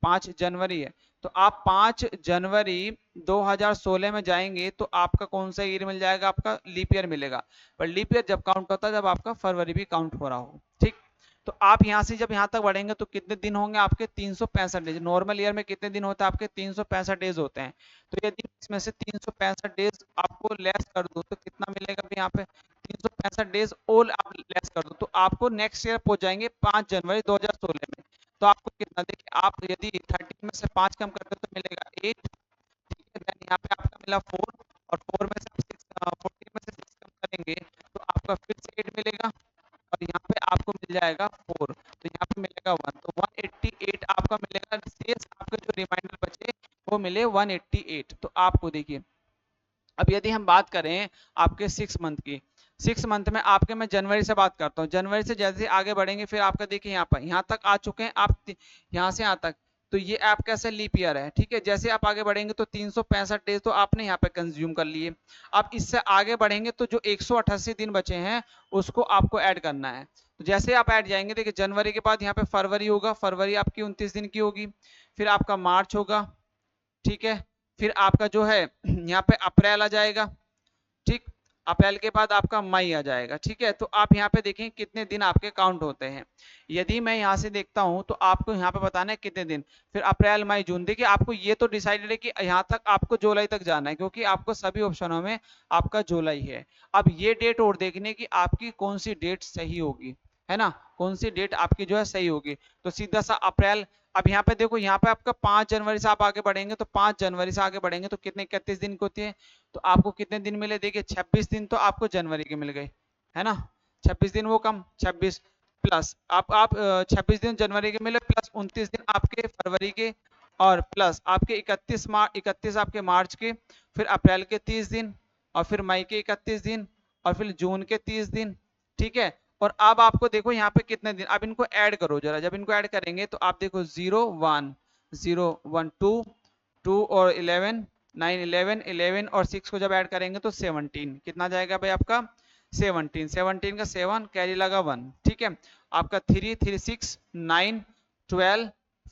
Speaker 1: 5 जनवरी है, तो आप 5 जनवरी 2016 में जाएंगे तो आपका कौन सा ईयर मिल जाएगा, आपका लीप ईयर मिलेगा। पर लीप ईयर जब काउंट होता है जब आपका फरवरी भी काउंट हो रहा हो। ठीक, तो आप यहाँ से जब यहाँ तक बढ़ेंगे तो कितने दिन होंगे आपके 365 डेज। नॉर्मल ईयर में कितने दिन होते हैं आपके 365 डेज होते हैं। तो यदि इसमें से 365 डेज आपको लेस कर दो तो कितना मिलेगा भाई यहाँ पे 365 डेज और आप लेस कर दो तो आपको नेक्स्ट ईयर पहुंच जाएंगे 5 जनवरी 2016 में। तो आपको कितना देखिए आप यदि 13 में से 5 कम करते हो तो मिलेगा 8। ठीक है, देन यहाँ पे आपका मिला 4 और 4 में से 14 में से 6 कम करेंगे तो आपका फिर से 8 मिलेगा और यहाँ पे आपको मिल जाएगा 4 तो यहाँ पे मिलेगा 1 तो 188 आपका मिलेगा। शेष आपके जो रिमाइंडर बचे वो मिले 188। तो आपको देखिए अब यदि हम बात करें आपके 6 मंथ की, 6 मंथ में आपके मैं जनवरी से बात करता हूँ। जनवरी से जैसे आगे बढ़ेंगे फिर आपका देखिए यहाँ पर यहाँ तक आ चुके हैं आप यहाँ से यहाँ तक तो ये ऐप कैसे लीप ईयर है। ठीक है, जैसे आप आगे बढ़ेंगे तो 365 डेज तो आपने यहाँ पे कंज्यूम कर लिए। अब इससे आगे बढ़ेंगे तो जो 188 दिन बचे हैं उसको आपको ऐड करना है। तो जैसे आप ऐड जाएंगे देखिए जनवरी के बाद यहाँ पे फरवरी होगा, फरवरी आपकी 29 दिन की होगी, फिर आपका मार्च होगा। ठीक है, फिर आपका जो है यहाँ पे अप्रैल आ जाएगा। ठीक, अप्रैल के बाद आपका मई आ जाएगा। ठीक है, तो आप यहाँ पे देखें कितने दिन आपके काउंट होते हैं। यदि मैं यहाँ से देखता हूँ तो आपको यहाँ पे बताना है कितने दिन, फिर अप्रैल मई जून। देखिए आपको ये तो डिसाइडेड है कि यहाँ तक आपको जुलाई तक जाना है क्योंकि आपको सभी ऑप्शनों में आपका जुलाई है। अब ये डेट और देखने की आपकी कौन सी डेट सही होगी, है ना, कौन सी डेट आपकी जो है सही होगी। तो सीधा सा अप्रैल। अब यहाँ पे देखो यहाँ पे आपका 5 जनवरी से आप आगे बढ़ेंगे तो 5 जनवरी से आगे बढ़ेंगे तो कितने 31 दिन की होती है। तो आपको कितने दिन मिले देखिए 26 दिन तो आपको जनवरी के मिल गए, है ना। 26 दिन वो कम 26 प्लस आप 26 दिन जनवरी के मिले प्लस 29 दिन आपके फरवरी के और प्लस आपके 31 आपके मार्च के, फिर अप्रैल के 30 दिन और फिर मई के 31 दिन और फिर जून के 30 दिन। ठीक है, और अब आपको देखो यहाँ पे कितने दिन, अब इनको ऐड करो जरा। जब इनको ऐड करेंगे तो आप देखो 0 1 2 और 11 9 11 और 6 को जब ऐड करेंगे तो 17 कितना जाएगा भाई आपका 17 17 का 7 कैरी लगा 1। ठीक है, आपका 3 3 6 9 12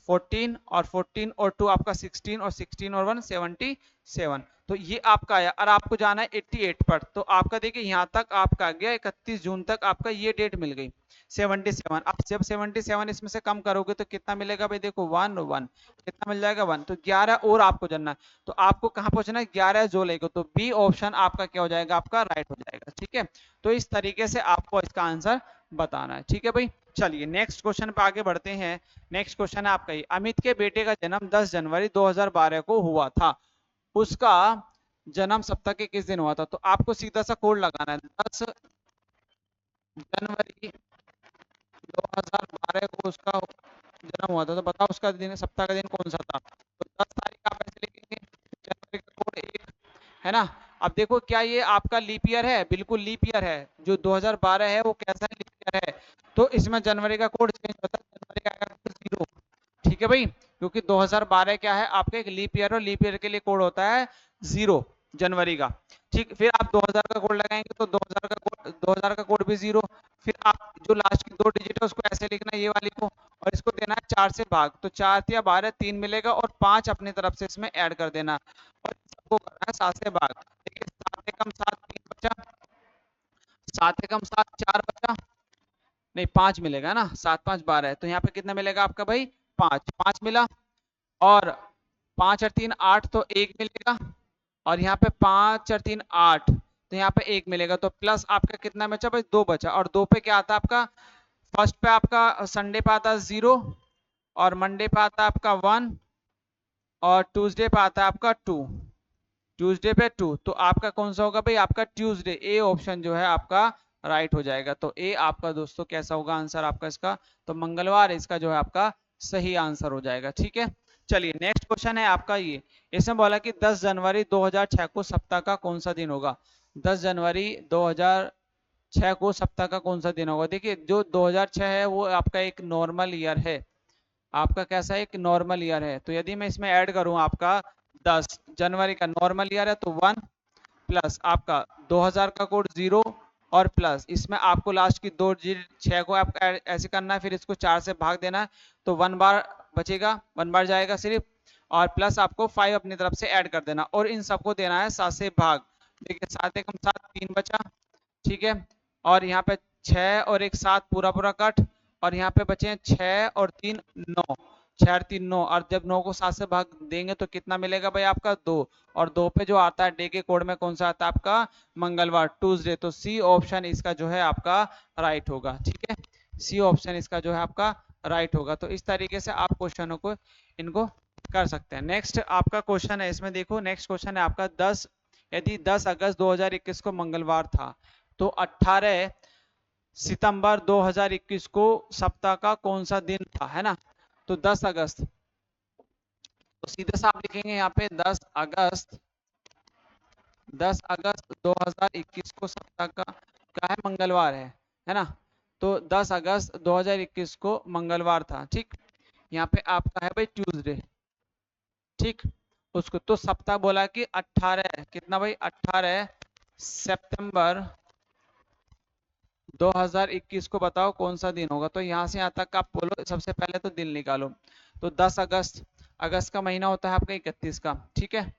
Speaker 1: 14 और 14 और 2 आपका 16 और 16 और 1 77। तो ये आपका आया और आपको जाना है 88 पर। तो आपका देखिए यहाँ तक आपका आ गया 31 जून तक आपका ये डेट मिल गई 77। अब जब 77 इसमें से कम करोगे तो कितना मिलेगा भाई देखो 1 1 कितना मिल जाएगा 1। तो 11 और आपको जानना है तो आपको कहाँ पहुंचना है 11 जुलाई को। तो बी ऑप्शन आपका क्या हो जाएगा आपका राइट हो जाएगा। ठीक है, तो इस तरीके से आपको इसका आंसर बताना है। ठीक है भाई, चलिए नेक्स्ट क्वेश्चन पे आगे बढ़ते हैं। नेक्स्ट क्वेश्चन है आपका ये, अमित के बेटे का जन्म 10 जनवरी 2012 को हुआ था, उसका जन्म सप्ताह के किस दिन हुआ था। तो आपको सीधा सा कोड लगाना है 10 जनवरी 2012 को उसका जन्म हुआ था। तो बताओ उसका दिन सप्ताह का दिन कौन सा था। तो 10 तारीख आप ऐसे लिखेंगे, जनवरी का कोड 1 है ना। अब देखो क्या ये आपका लीप ईयर है, बिल्कुल लीप ईयर है। जो 2012 है वो कैसा लीप ईयर है, तो इसमें जनवरी का कोड चेंज होता है, जनवरी का आएगा 0। ठीक है भाई, क्योंकि 2012 क्या है आपका एक लीप ईयर और लीप ईयर के लिए कोड होता है 0 जनवरी का। ठीक, फिर आप 2000 का कोड लगाएंगे तो 2000 का कोड भी 0। फिर आप जो लास्ट की 2 डिजिट है उसको ऐसे लिखना है ये वाली को और इसको देना है 4 से भाग। तो 4 या 12 3 मिलेगा और 5 अपनी तरफ से इसमें ऐड कर देना और सबको करना है 7 से भाग। देखिए 7 एकम 7 3 बचा, 7 एकम 7 4 बचा, नहीं 5 मिलेगा ना, 7 5 12 है। तो यहाँ पे कितना मिलेगा आपका भाई 5 5 मिला और 5 और 3 8 तो 1 मिलेगा और यहाँ पे 5 और 3 8 तो यहाँ पे 1 मिलेगा। तो प्लस आपका कितना बचा भाई 2 बचा और 2 पे क्या आता है आपका फर्स्ट पे आपका संडे पे आता है 0 और मंडे पे आता है आपका 1 और ट्यूसडे पे आता है आपका 2, ट्यूसडे पे 2। तो आपका कौन सा होगा भाई आपका ट्यूसडे, ए ऑप्शन जो है आपका राइट हो जाएगा। तो ए आपका दोस्तों कैसा होगा आंसर आपका इसका, तो मंगलवार इसका जो है आपका सही आंसर हो जाएगा। ठीक है, चलिए नेक्स्ट क्वेश्चन है आपका ये, इसमें बोला कि 10 जनवरी 2006 को सप्ताह का कौन सा दिन होगा। 10 जनवरी 2006 को सप्ताह का कौन सा दिन होगा। देखिए जो 2006 है वो आपका एक नॉर्मल ईयर है, आपका कैसा एक नॉर्मल ईयर है। तो यदि मैं इसमें ऐड करूं आपका 10 जनवरी का नॉर्मल ईयर है तो 1 प्लस आपका 2000 का कोड 0 और प्लस इसमें आपको लास्ट की 2 डिजिट 6 को आप ऐसे करना है, फिर इसको 4 से भाग देना है तो 1 बार बचेगा, 1 बार जाएगा सिर्फ और प्लस आपको 5 अपनी तरफ से ऐड कर देना और इन सबको देना है 7 से भाग। देखिए 7 एकम 7 3 बचा। ठीक है, और यहाँ पे 6 और एक 7 पूरा पूरा कट और यहाँ पे बचे हैं 6 और 3 9, 6 और 3 9, और जब 9 को 7 से भाग देंगे तो कितना मिलेगा भाई आपका 2, और 2 पे जो आता है डे के कोड में कौन सा आता है आपका मंगलवार, ट्यूसडे। तो सी ऑप्शन इसका जो है आपका राइट होगा, ठीक है, सी ऑप्शन इसका जो है आपका राइट होगा। तो इस तरीके से आप क्वेश्चनों को इनको कर सकते हैं। नेक्स्ट आपका क्वेश्चन है, इसमें देखो नेक्स्ट क्वेश्चन है आपका 10, यदि 10 अगस्त 2021 को मंगलवार था तो 18 सितंबर 2021 को सप्ताह का कौन सा दिन था, है ना। तो 10 अगस्त, तो सीधे सा आप लिखेंगे यहाँ पे 10 अगस्त 2021 को सप्ताह का क्या है, मंगलवार है ना। तो 10 अगस्त 2021 को मंगलवार था, ठीक। यहाँ पे आपका है भाई ट्यूसडे, ठीक। उसको तो सप्ताह बोला कि 18, कितना भाई 18 सितंबर 2021 को बताओ कौन सा दिन होगा। तो यहाँ से यहाँ तक आप बोलो, सबसे पहले तो दिन निकालो। तो 10 अगस्त, अगस्त का महीना होता है आपका 31 का, ठीक है।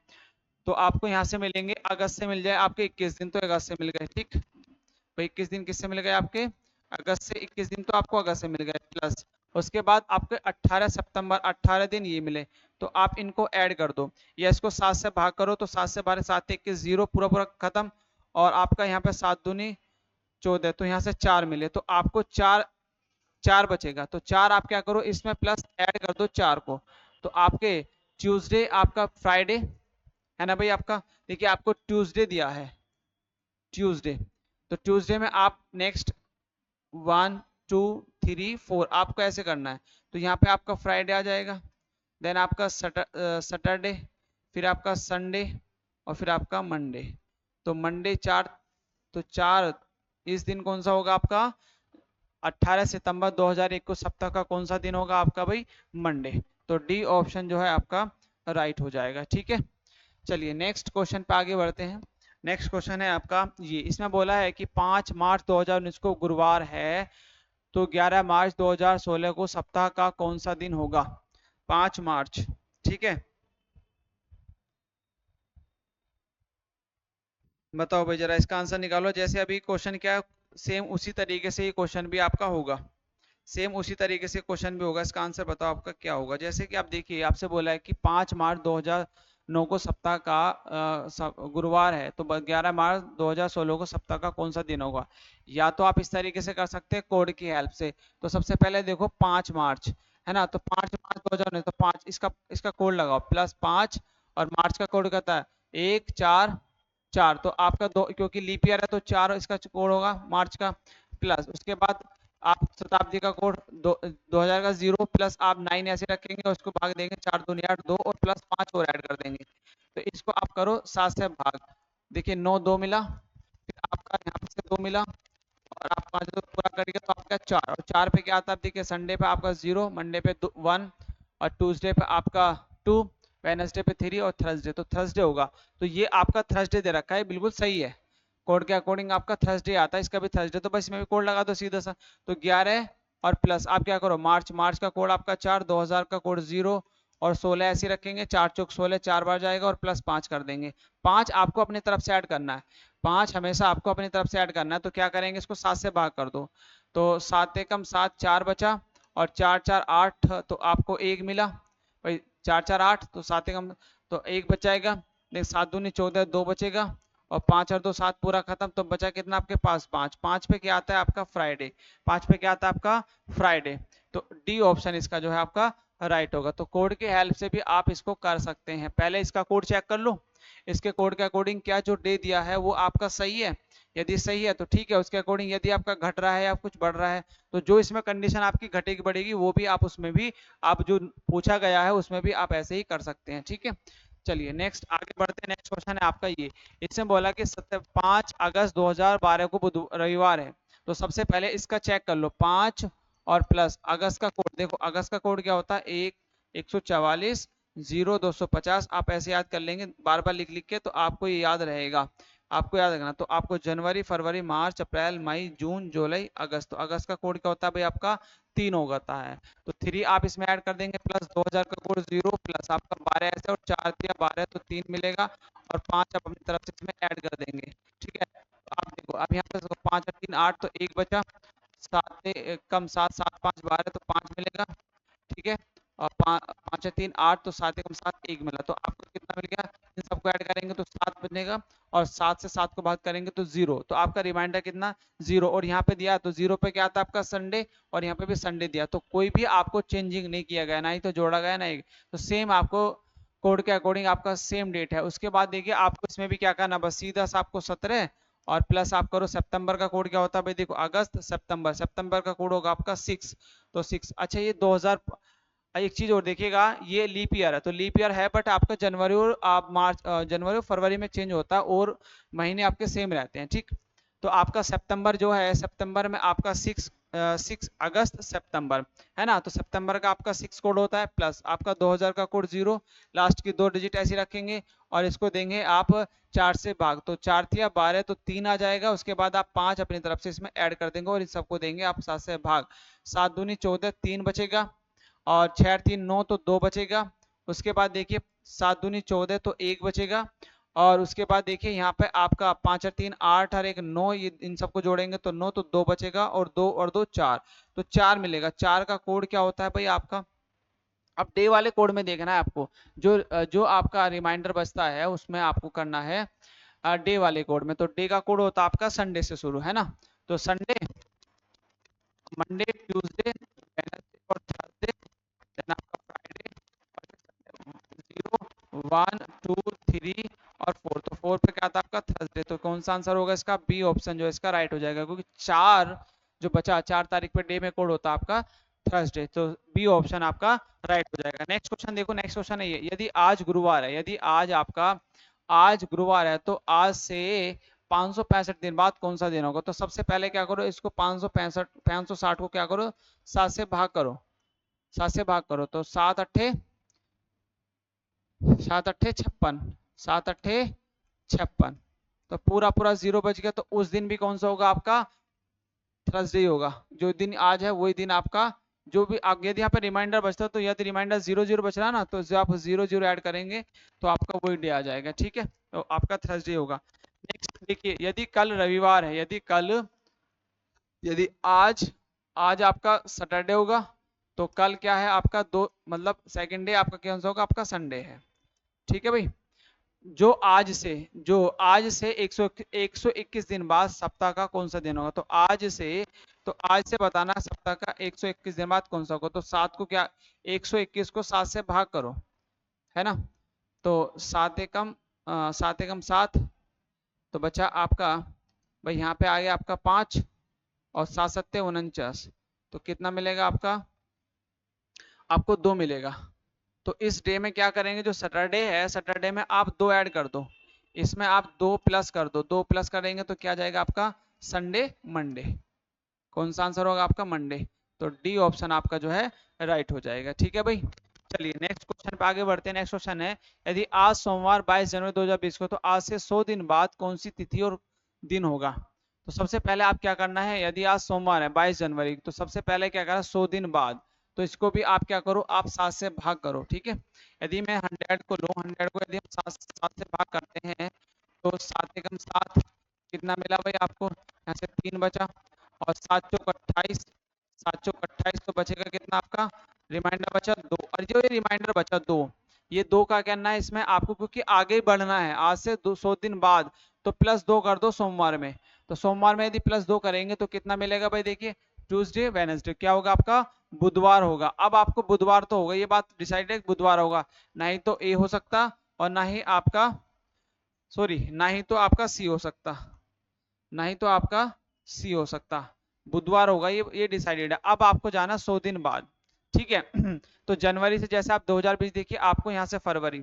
Speaker 1: तो आपको यहाँ से मिलेंगे, अगस्त से मिल जाए आपके 21 दिन, तो अगस्त से मिल गए, ठीक। तो 21 दिन किससे मिल गए आपके, अगस्त से 21 दिन, तो आपको अगस्त से मिल गए, प्लस उसके बाद आपके 18 सितंबर 18 दिन ये मिले, तो आप इनको ऐड कर दो, या इसको 7 से भाग करो, तो 7 से 12 7 21 0 पूरा पूरा खत्म, और आपका यहाँ पे 7 दूनी 14, तो यहाँ से 4 मिले, तो आपको 4 4 बचेगा। तो 4 आप क्या करो, इसमें प्लस ऐड कर दो 4 को, तो आपके ट्यूसडे आपका फ्राइडे है ना भाई आपका। देखिए आपको ट्यूसडे दिया है, ट्यूसडे, तो ट्यूसडे में आप नेक्स्ट 1 2 3 4 आपको ऐसे करना है। तो यहाँ पे आपका फ्राइडे आ जाएगा, देन आपका सैटरडे, फिर आपका संडे, और फिर आपका मंडे। तो मंडे 4, तो 4 इस दिन कौन सा होगा आपका, 18 सितंबर 2001 को सप्ताह का कौन सा दिन होगा आपका भाई, मंडे। तो डी ऑप्शन जो है आपका राइट हो जाएगा, ठीक है। चलिए नेक्स्ट क्वेश्चन पे आगे बढ़ते हैं। नेक्स्ट क्वेश्चन है आपका ये, इसमें बोला है कि 5 मार्च 2019 को गुरुवार है, तो 11 मार्च 2016 को सप्ताह का कौन सा दिन होगा, 5 मार्च, ठीक है। बताओ भाई जरा इसका आंसर निकालो। जैसे अभी क्वेश्चन क्या, सेम उसी तरीके से ये क्वेश्चन भी आपका होगा, सेम उसी तरीके से क्वेश्चन भी होगा। इसका आंसर बताओ आपका क्या होगा। जैसे कि आप देखिए, आपसे बोला है कि 5 मार्च 2009 को सप्ताह का गुरुवार है, तो 11 मार्च 2016 को सप्ताह का कौन सा दिन होगा। या तो आप इस तरीके से कर सकते हैं कोड की हेल्प से। तो सबसे पहले देखो 5 मार्च है ना, तो 5 मार्च 2009, तो 5 इसका इसका कोड लगाओ +5, और मार्च का कोड कहता है 1 4 4, तो आपका दो, क्योंकि लीप ईयर है तो 4 इसका कोड होगा मार्च का, प्लस उसके बाद आप शताब्दी का कोड 2000 का 0, प्लस आप 9 ऐसे रखेंगे, उसको भाग देंगे, 4 दूनी 8 2, और प्लस 5 और ऐड कर देंगे। तो इसको आप करो 7 से भाग, देखिए 9 2 मिला, फिर आपका यहाँ पे से 2 मिला, और आप 5 तो पूरा करिए तो आपका 4, और 4 पे क्या आता है, देखिए संडे पे आपका 0, मंडे पे 1, और ट्यूसडे पे आपका 2, वेडनेसडे पे 3, और थर्सडे, तो थर्सडे होगा। तो ये आपका थर्सडे दे रखा है, बिल्कुल सही है, कोड के अकॉर्डिंग आपका थर्सडे आता है, इसका भी थर्सडे, तो बस इसमें भी कोड लगा दो सीधा सा। तो 11 और प्लस आप क्या करो, मार्च, मार्च का कोड आपका 4, 2000 का कोड 0, और 16 ऐसे रखेंगे, 4 चौक 16 4 बार जाएगा, और प्लस 5 कर देंगे। 5 आपको अपनी तरफ से ऐड करना है, 5 हमेशा आपको अपनी तरफ से ऐड करना है। तो क्या करेंगे, इसको 7 से भाग कर दो, तो 7 एकम 7, 4 बचा, और 4 4 8, तो आपको 1 मिला भाई, 4 4 8, तो 7 एकम, तो 1 बचाएगा, देख 7 दूनी 14, 2 बचेगा, और 5 और 2 7 पूरा खत्म, तो बचा कितना आपके पास 5, 5 पे क्या आता है आपका फ्राइडे, 5 पे क्या आता है आपका फ्राइडे। तो डी ऑप्शन इसका जो है आपका राइट होगा। तो कोड के हेल्प से भी आप इसको कर सकते हैं। पहले इसका कोड चेक कर लो, इसके कोड के अकॉर्डिंग क्या जो डे दिया है वो आपका सही है। यदि सही है तो ठीक है, उसके अकॉर्डिंग यदि आपका घट रहा है या कुछ बढ़ रहा है, तो जो इसमें कंडीशन आपकी घटेगी बढ़ेगी वो भी आप उसमें भी, आप जो पूछा गया है उसमें भी आप ऐसे ही कर सकते हैं, ठीक है। चलिए नेक्स्ट आगे बढ़ते हैं। नेक्स्ट क्वेश्चन है आपका ये, इसमें बोला कि 5 अगस्त 2012 को रविवार है, तो सबसे पहले इसका चेक कर लो, 5 और प्लस अगस्त का कोड, देखो अगस्त का कोड क्या होता है, 144 0 250, आप ऐसे याद कर लेंगे बार बार लिख लिख के, तो आपको ये याद रहेगा, आपको याद रखना। तो आपको जनवरी फरवरी मार्च अप्रैल मई जून जुलाई अगस्त, तो अगस्त का कोड क्या होता है भाई आपका 3 होता है। तो 3 आप इसमें ऐड कर देंगे, प्लस 2000 का कोड 0, प्लस आपका 12 ऐसे, और 4 3 12, तो 3 मिलेगा, और 5 आप अपनी तरफ से इसमें ऐड कर देंगे, ठीक है। तो आप देखो अब यहाँ पे 5 और 3 8, तो 1 बचा, 7 कम 7 7 5 12 तो 5 मिलेगा, ठीक है। और 5 3 8 तो 7 एकम 7 1 मिला, तो आपको कितना मिल गया? इन सबको ऐड करेंगे तो 7 बनेगा, और 7 से 7 को भाग करेंगे तो 0, तो आपका रिमाइंडर कितना? 0। और यहाँ पे दिया तो 0 पे क्या था आपका? संडे, और यहाँ पे भी संडे दिया, तो कोई भी आपको चेंजिंग नहीं किया गया, ना ही तो जोड़ा गया, ना ही तो सेम आपको कोड के अकॉर्डिंग आपका सेम डेट है। उसके बाद देखिए आपको इसमें भी क्या करना, बस सीधा सा आपको 17 और प्लस आप करो सितंबर का कोड क्या होता है भाई, देखो अगस्त सितंबर, सितंबर का कोड होगा आपका 6, तो 6। अच्छा ये 2000, एक चीज और देखिएगा, ये लीप ईयर है, तो लीप ईयर है बट आपका जनवरी और आप मार्च जनवरी और फरवरी में चेंज होता है, और महीने आपके सेम रहते हैं, ठीक। तो आपका सितंबर जो है, सितंबर में आपका 6 अगस्त सितंबर है ना, तो सितंबर का आपका 6 कोड होता है, प्लस आपका 2000 का कोड 0, लास्ट की 2 डिजिट ऐसी रखेंगे, और इसको देंगे आप 4 से भाग, तो 4 थिया 12 तो 3 आ जाएगा, उसके बाद आप 5 अपनी तरफ से इसमें ऐड कर देंगे, और इन सबको देंगे आप 7 से भाग, 7 दूनी 14, 3 बचेगा, और 6 3 9 तो 2 बचेगा। उसके बाद देखिए 7 दूनी 14 तो 1 बचेगा, और उसके बाद देखिए यहाँ पे आपका 5 और 3 8 और 1 9, ये इन सबको जोड़ेंगे तो 9, तो 2 बचेगा, और 2 और 2 4, तो 4 मिलेगा। 4 का कोड क्या होता है भाई आपका? अब डे वाले कोड में देखना है आपको, जो जो आपका रिमाइंडर बचता है उसमें आपको करना है डे वाले कोड में, तो डे का कोड होता है आपका संडे से शुरू, है ना, तो संडे, मंडे, ट्यूसडे, वेडनेसडे और थर्सडे, देन आपका फ्राइडे, 0 1 2 3 और 4, तो 4 पे क्या था आपका? थर्सडे, तो कौन सा आंसर होगा इसका? बी ऑप्शन जो है इसका राइट हो जाएगा, क्योंकि 4 जो बचा, 4 तारीख पे डे में कोड होता है आपका थर्सडे, तो बी ऑप्शन आपका राइट हो जाएगा। नेक्स्ट क्वेश्चन देखो, नेक्स्ट क्वेश्चन है ये, यदि आज गुरुवार है, यदि आज आपका आज गुरुवार है, तो आज से 565 दिन बाद कौन सा दिन होगा? तो सबसे पहले क्या करो, इसको 560 को क्या करो? 7 से भाग करो, 7 से भाग करो, तो 7 अट्ठे 56, 7 अट्ठे 56, तो पूरा पूरा 0 बच गया, तो उस दिन भी कौन सा होगा आपका? थर्सडे होगा। जो दिन आज है वही दिन आपका, जो भी आप, यदि यहाँ पे रिमाइंडर बचता है, तो यदि रिमाइंडर 0 0 बच रहा है ना, तो जो आप 0 0 ऐड करेंगे तो आपका वही डे आ जाएगा, ठीक है, तो आपका थर्सडे होगा। नेक्स्ट देखिए, यदि कल रविवार है, यदि आज आज आपका सैटरडे होगा, तो कल क्या है आपका? दो, मतलब सेकंड डे आपका कौन सा होगा? आपका संडे है, ठीक है भाई। जो आज से 121 दिन बाद सप्ताह का कौन सा दिन होगा? तो आज से बताना सप्ताह का 121 दिन बाद कौन सा होगा, तो 7 को क्या, 121 को 7 से भाग करो, है ना, तो 7 एकम 7, तो बचा आपका भाई, यहाँ पे आ गया आपका 5, और 7 सत्ते 49, तो कितना मिलेगा आपका? आपको 2 मिलेगा। तो इस डे में क्या करेंगे, जो सैटरडे है, सैटरडे में आप 2 ऐड कर दो, इसमें आप 2 प्लस कर दो, 2 प्लस करेंगे तो क्या जाएगा आपका? संडे मंडे, कौन सा आंसर होगा आपका? मंडे, तो डी ऑप्शन आपका जो है राइट हो जाएगा, ठीक है भाई। चलिए नेक्स्ट क्वेश्चन पे आगे बढ़ते हैं। नेक्स्ट क्वेश्चन है, यदि आज सोमवार 22 जनवरी 2020 को, तो आज से 100 दिन बाद कौन सी तिथि और दिन होगा? तो सबसे पहले आप क्या करना है, यदि आज सोमवार है 22 जनवरी, तो सबसे पहले क्या करना, 100 दिन बाद, तो इसको भी आप क्या करो, आप 7 से भाग करो, ठीक है। यदि मैं 100 को लूँ, 100 को यदि हम 7 से भाग करते हैं, तो 7 एकम 7, कितना मिला भाई आपको? यहाँ से 3 बचा, और 7 चौक 28, 7 चौक 28, तो बचेगा कितना आपका? रिमाइंडर बचा 2, और जो ये रिमाइंडर बचा 2, ये 2 का करना है इसमें आपको, क्योंकि आगे बढ़ना है, आज से 200 दिन बाद, तो प्लस 2 कर दो सोमवार में, तो सोमवार में यदि प्लस 2 करेंगे तो कितना मिलेगा भाई? देखिए ट्यूसडे वेडनेसडे क्या होगा आपका? बुधवार होगा। अब आपको बुधवार तो होगा, ये बात डिसाइड है, बुधवार होगा, ना ही तो ए हो सकता, और ना ही आपका, सॉरी, ना ही तो आपका सी हो सकता, ना ही तो आपका सी हो सकता, बुधवार होगा, ये डिसाइडेड है। अब आपको जाना 100 दिन बाद, ठीक है। तो जनवरी से जैसे आप 2020 देखिए, आपको यहाँ से फरवरी,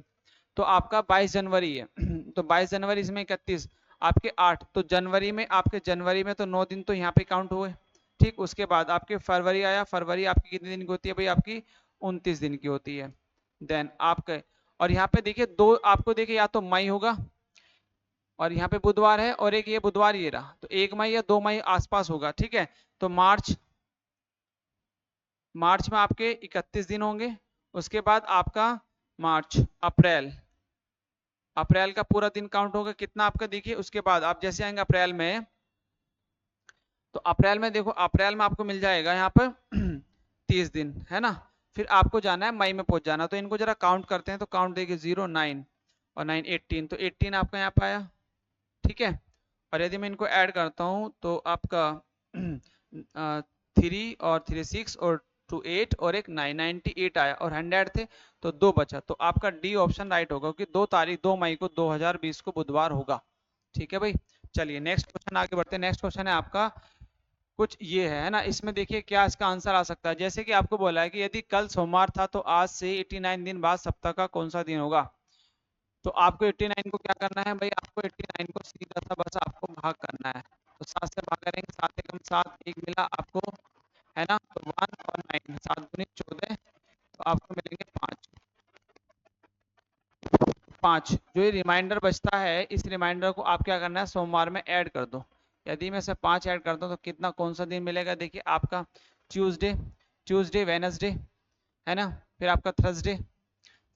Speaker 1: तो आपका 22 जनवरी है, तो 22 जनवरी इसमें 31, आपके 8, तो जनवरी में आपके, जनवरी में तो 9 दिन तो यहाँ पे काउंट हुए, ठीक। उसके बाद आपके फरवरी आया, फरवरी आपकी कितने दिन की होती है भाई? आपकी 29 दिन की होती है। देन आपके, और यहाँ पे देखिए दो, आपको देखिए या तो मई होगा, और यहाँ पे बुधवार है, और एक ये बुधवार ये रहा, तो 1 मई या 2 मई आसपास होगा, ठीक है। तो मार्च में आपके 31 दिन होंगे। उसके बाद आपका मार्च, अप्रैल, अप्रैल का पूरा दिन काउंट होगा, कितना आपका? देखिए उसके बाद आप जैसे आएंगे अप्रैल में, तो अप्रैल में देखो, अप्रैल में आपको मिल जाएगा यहाँ पर 30 दिन, है ना। फिर आपको जाना है मई में पहुंच जाना, तो इनको जरा काउंट करते हैं। तो काउंट देखिए 0 9 और 9 18, तो 18 आपका यहाँ पे आया, ठीक है। और यदि मैं इनको ऐड करता हूँ तो आपका 3 और 3 6 और 2 8 और एक 9 98 आया, और 100 थे तो 2 बचा। तो आपका डी ऑप्शन राइट होगा, क्योंकि 2 मई को 2020 को बुधवार होगा, ठीक है भाई। चलिए नेक्स्ट क्वेश्चन आगे बढ़ते हैं। नेक्स्ट क्वेश्चन है आपका कुछ ये है ना, इसमें देखिए क्या इसका आंसर आ सकता है। जैसे कि आपको बोला है कि यदि कल सोमवार था तो आज से 89 दिन बाद सप्ताह का कौन सा दिन होगा। तो आपको 89 को क्या करना है भाई, आपको 89 को सीधा सा बस आपको भाग करना है। तो 7 से भाग करेंगे, 7 एकम 7, एक मिला आपको, है ना। तो 1 और 9, 7 दूनी 14, तो आपको मिलेंगे 5। 5 जो ये रिमाइंडर बचता है, इस रिमाइंडर को आप क्या करना है, सोमवार में ऐड कर दो। यदि मैं से 5 ऐड करता हूँ तो कितना कौन सा दिन मिलेगा, देखिए आपका ट्यूसडे वेनसडे, है ना। फिर आपका थर्सडे,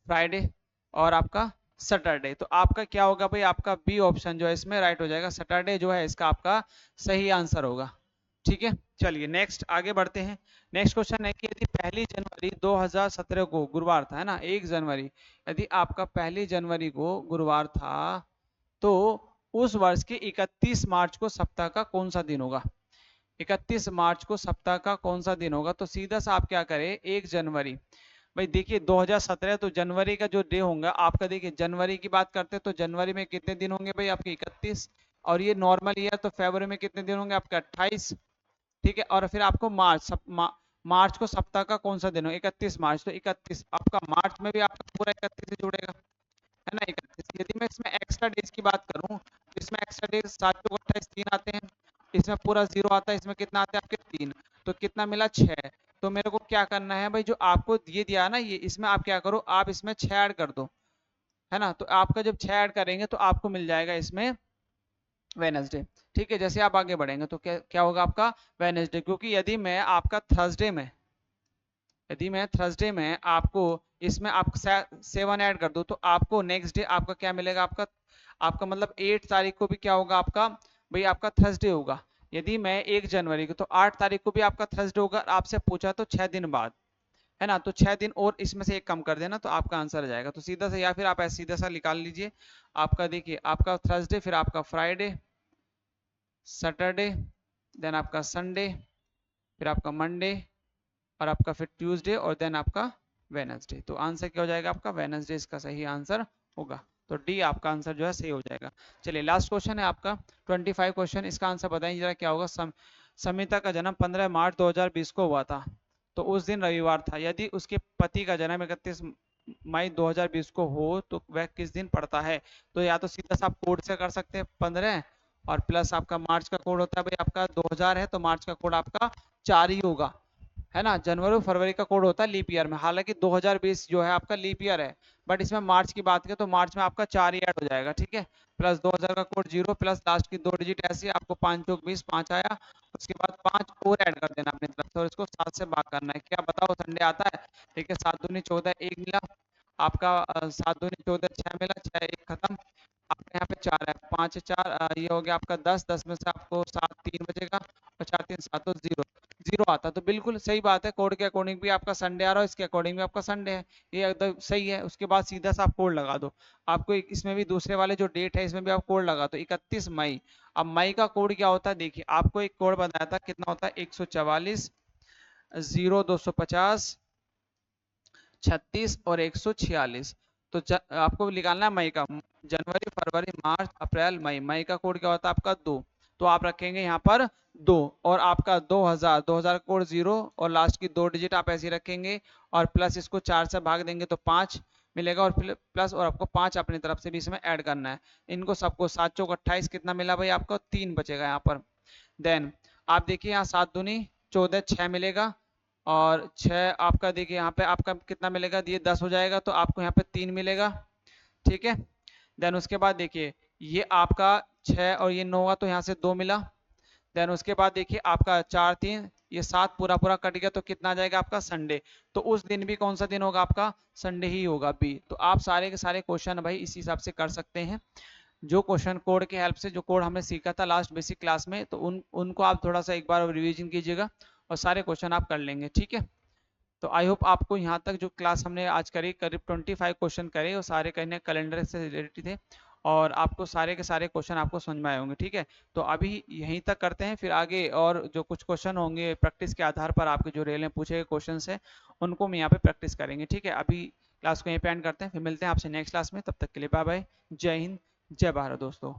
Speaker 1: फ्राइडे और आपका सैटरडे। तो आपका क्या होगा भाई, आपका बी ऑप्शन जो है इसमें राइट हो जाएगा। सैटरडे जो है इसका आपका सही आंसर होगा, ठीक है। चलिए नेक्स्ट आगे बढ़ते हैं। नेक्स्ट क्वेश्चन है कि यदि 1 जनवरी 2017 को गुरुवार था, है ना, 1 जनवरी, यदि आपका 1 जनवरी को गुरुवार था तो उस वर्ष के 31 मार्च को सप्ताह का कौन सा दिन होगा। 31 मार्च को सप्ताह का कौन सा दिन होगा। तो सीधा सा आप क्या करें, 1 जनवरी, भाई देखिए 2017 तो जनवरी का जो डे होगा आपका, देखिए जनवरी की बात करते हैं तो जनवरी में कितने दिन होंगे भाई आपके 31, और ये नॉर्मल ईयर तो फरवरी में कितने दिन होंगे आपके 28, ठीक है। और फिर आपको मार्च को सप्ताह का कौन सा दिन हो, 31 मार्च, तो 31 आपका मार्च में भी आपका पूरा 31 से जुड़ेगा, है ना। 31, यदि मैं इसमें एक्स्ट्रा डेज की बात करूं तो इसमें एक्स्ट्रा डेज 7 चौक 28 3 आते हैं, इसमें पूरा 0 आता है, इसमें कितना आता है आपके 3, तो कितना मिला 6। तो मेरे को क्या करना है भाई, जो आपको ये दिया ना, ये इसमें आप क्या करो, आप इसमें 6 ऐड कर दो, है ना। तो आपका जब 6 ऐड करेंगे तो आपको मिल जाएगा इसमें वेनसडे, ठीक है। जैसे आप आगे बढ़ेंगे तो क्या क्या होगा आपका वेनसडे, क्योंकि यदि मैं आपका थर्सडे में, यदि मैं थर्सडे में आपको इसमें आप 7 ऐड कर दूं तो आपको नेक्स्ट डे आपका क्या मिलेगा, आपका आपका मतलब 8 तारीख को भी क्या होगा आपका भाई, आपका थर्सडे होगा। यदि मैं 1 जनवरी को, तो 8 तारीख को भी आपका थर्सडे होगा। आपसे पूछा तो 6 दिन बाद, है ना। तो 6 दिन और इसमें से एक कम कर देना तो आपका आंसर आ जाएगा। तो सीधा सा, या फिर आप ऐसे सीधा सा निकाल लीजिए। आपका देखिए आपका थर्सडे, फिर आपका फ्राइडे, सैटरडे, देन आपका संडे, फिर आपका मंडे, और आपका फिर ट्यूसडे, और देन आपका वेनसडे। तो आंसर क्या हो जाएगा आपका, वेनसडे इसका सही आंसर होगा। तो डी आपका आंसर जो है सही हो जाएगा। चलिए लास्ट क्वेश्चन है आपका 25 क्वेश्चन, इसका आंसर बताइए जरा क्या होगा। समिता का जन्म 15 मार्च 2020 को हुआ था, तो उस दिन रविवार था। यदि उसके पति का जन्म 31 मई 2020 को हो तो वह किस दिन पड़ता है। तो या तो सीधा सा आप कोड से कर सकते हैं 15, और प्लस आपका मार्च का कोड होता है भाई आपका 2000 है, तो मार्च का कोड आपका 4 ही होगा, है ना। जनवरी और फरवरी का कोड होता है लीप ईयर में, हालांकि 2020 जो है आपका लीप ईयर है, बट इसमें मार्च की बात करें तो मार्च में आपका 4 ही ऐड हो जाएगा, ठीक है। प्लस 2000 का कोड 0, प्लस लास्ट की 2 डिजिट ऐसी, आपको 5 चौक 20, 5 आया। उसके बाद 5 और ऐड कर देना अपनी तरफ से, और इसको 7 से भाग करना है। क्या बताओ, संडे आता है, ठीक है। 7 दूनी 14, 1 मिला आपका, 7 दूनी 14, 6 मिला, 6 1 खत्म, आपके यहाँ पे 4 है, 5 4, ये हो गया आपका 10, 10 में से आपको 7 3 बचेगा, और 4 3 7, तो 0 0 आता। तो बिल्कुल सही बात है, कोड के अकॉर्डिंग भी आपका संडे आ रहा है, इसके अकॉर्डिंग भी आपका संडे है, ये एकदम सही है। उसके बाद सीधा सा आप कोड लगा दो। आपको इसमें भी दूसरे वाले जो डेट है इसमें भी आप कोड लगा दो 31 मई। अब मई का कोड क्या होता है, देखिए आपको एक कोड बताया था, कितना होता है 144 0 250 36 और 146। तो आपको निकालना है मई का, जनवरी फरवरी मार्च अप्रैल मई। मई का कोड क्या होता है आपका 2, तो आप रखेंगे यहाँ पर 2, और आपका 2000 कोड 0, और लास्ट की 2 डिजिट आप ऐसे ही रखेंगे, और प्लस इसको 4 से भाग देंगे तो 5 मिलेगा, और प्लस और आपको 5 अपनी तरफ से भी इसमें ऐड करना है। इनको सबको 7 चौक 28, कितना मिला भाई आपको 3 बचेगा यहाँ पर। देन आप देखिए यहाँ 7 दूनी 14, 6 मिलेगा, और 6 आपका देखिए यहाँ पे आपका कितना मिलेगा, ये 10 हो जाएगा, तो आपको यहाँ पे 3 मिलेगा, ठीक है। देन उसके बाद देखिए ये आपका 6 और ये 9 हुआ, तो यहाँ से 2 मिला। देन उसके बाद देखिए आपका 4 3 ये 7 पूरा पूरा कट गया, तो कितना आ जाएगा आपका संडे। तो उस दिन भी कौन सा दिन होगा आपका, संडे ही होगा बी। तो आप सारे के सारे क्वेश्चन भाई इसी हिसाब से कर सकते हैं। जो क्वेश्चन कोड के हेल्प से, जो कोड हमने सीखा था लास्ट बेसिक क्लास में, तो उनको आप थोड़ा सा एक बार रिवीजन कीजिएगा, और सारे क्वेश्चन आप कर लेंगे, ठीक है। तो आई होप आपको यहाँ तक जो क्लास हमने आज करी, करीब 25 क्वेश्चन करे, वो सारे कहीं कैलेंडर से रिलेटेड थे और आपको सारे के सारे क्वेश्चन आपको समझ में आए होंगे। ठीक है, तो अभी यहीं तक करते हैं, फिर आगे और जो कुछ क्वेश्चन होंगे प्रैक्टिस के आधार पर आपके जो रेल में पूछे गए क्वेश्चन है उनको हम यहाँ पे प्रैक्टिस करेंगे। ठीक है, अभी क्लास को यहीं पे एंड करते हैं, फिर मिलते हैं आपसे नेक्स्ट क्लास में। तब तक के लिए बाय बाय, जय हिंद, जय भारत दोस्तों।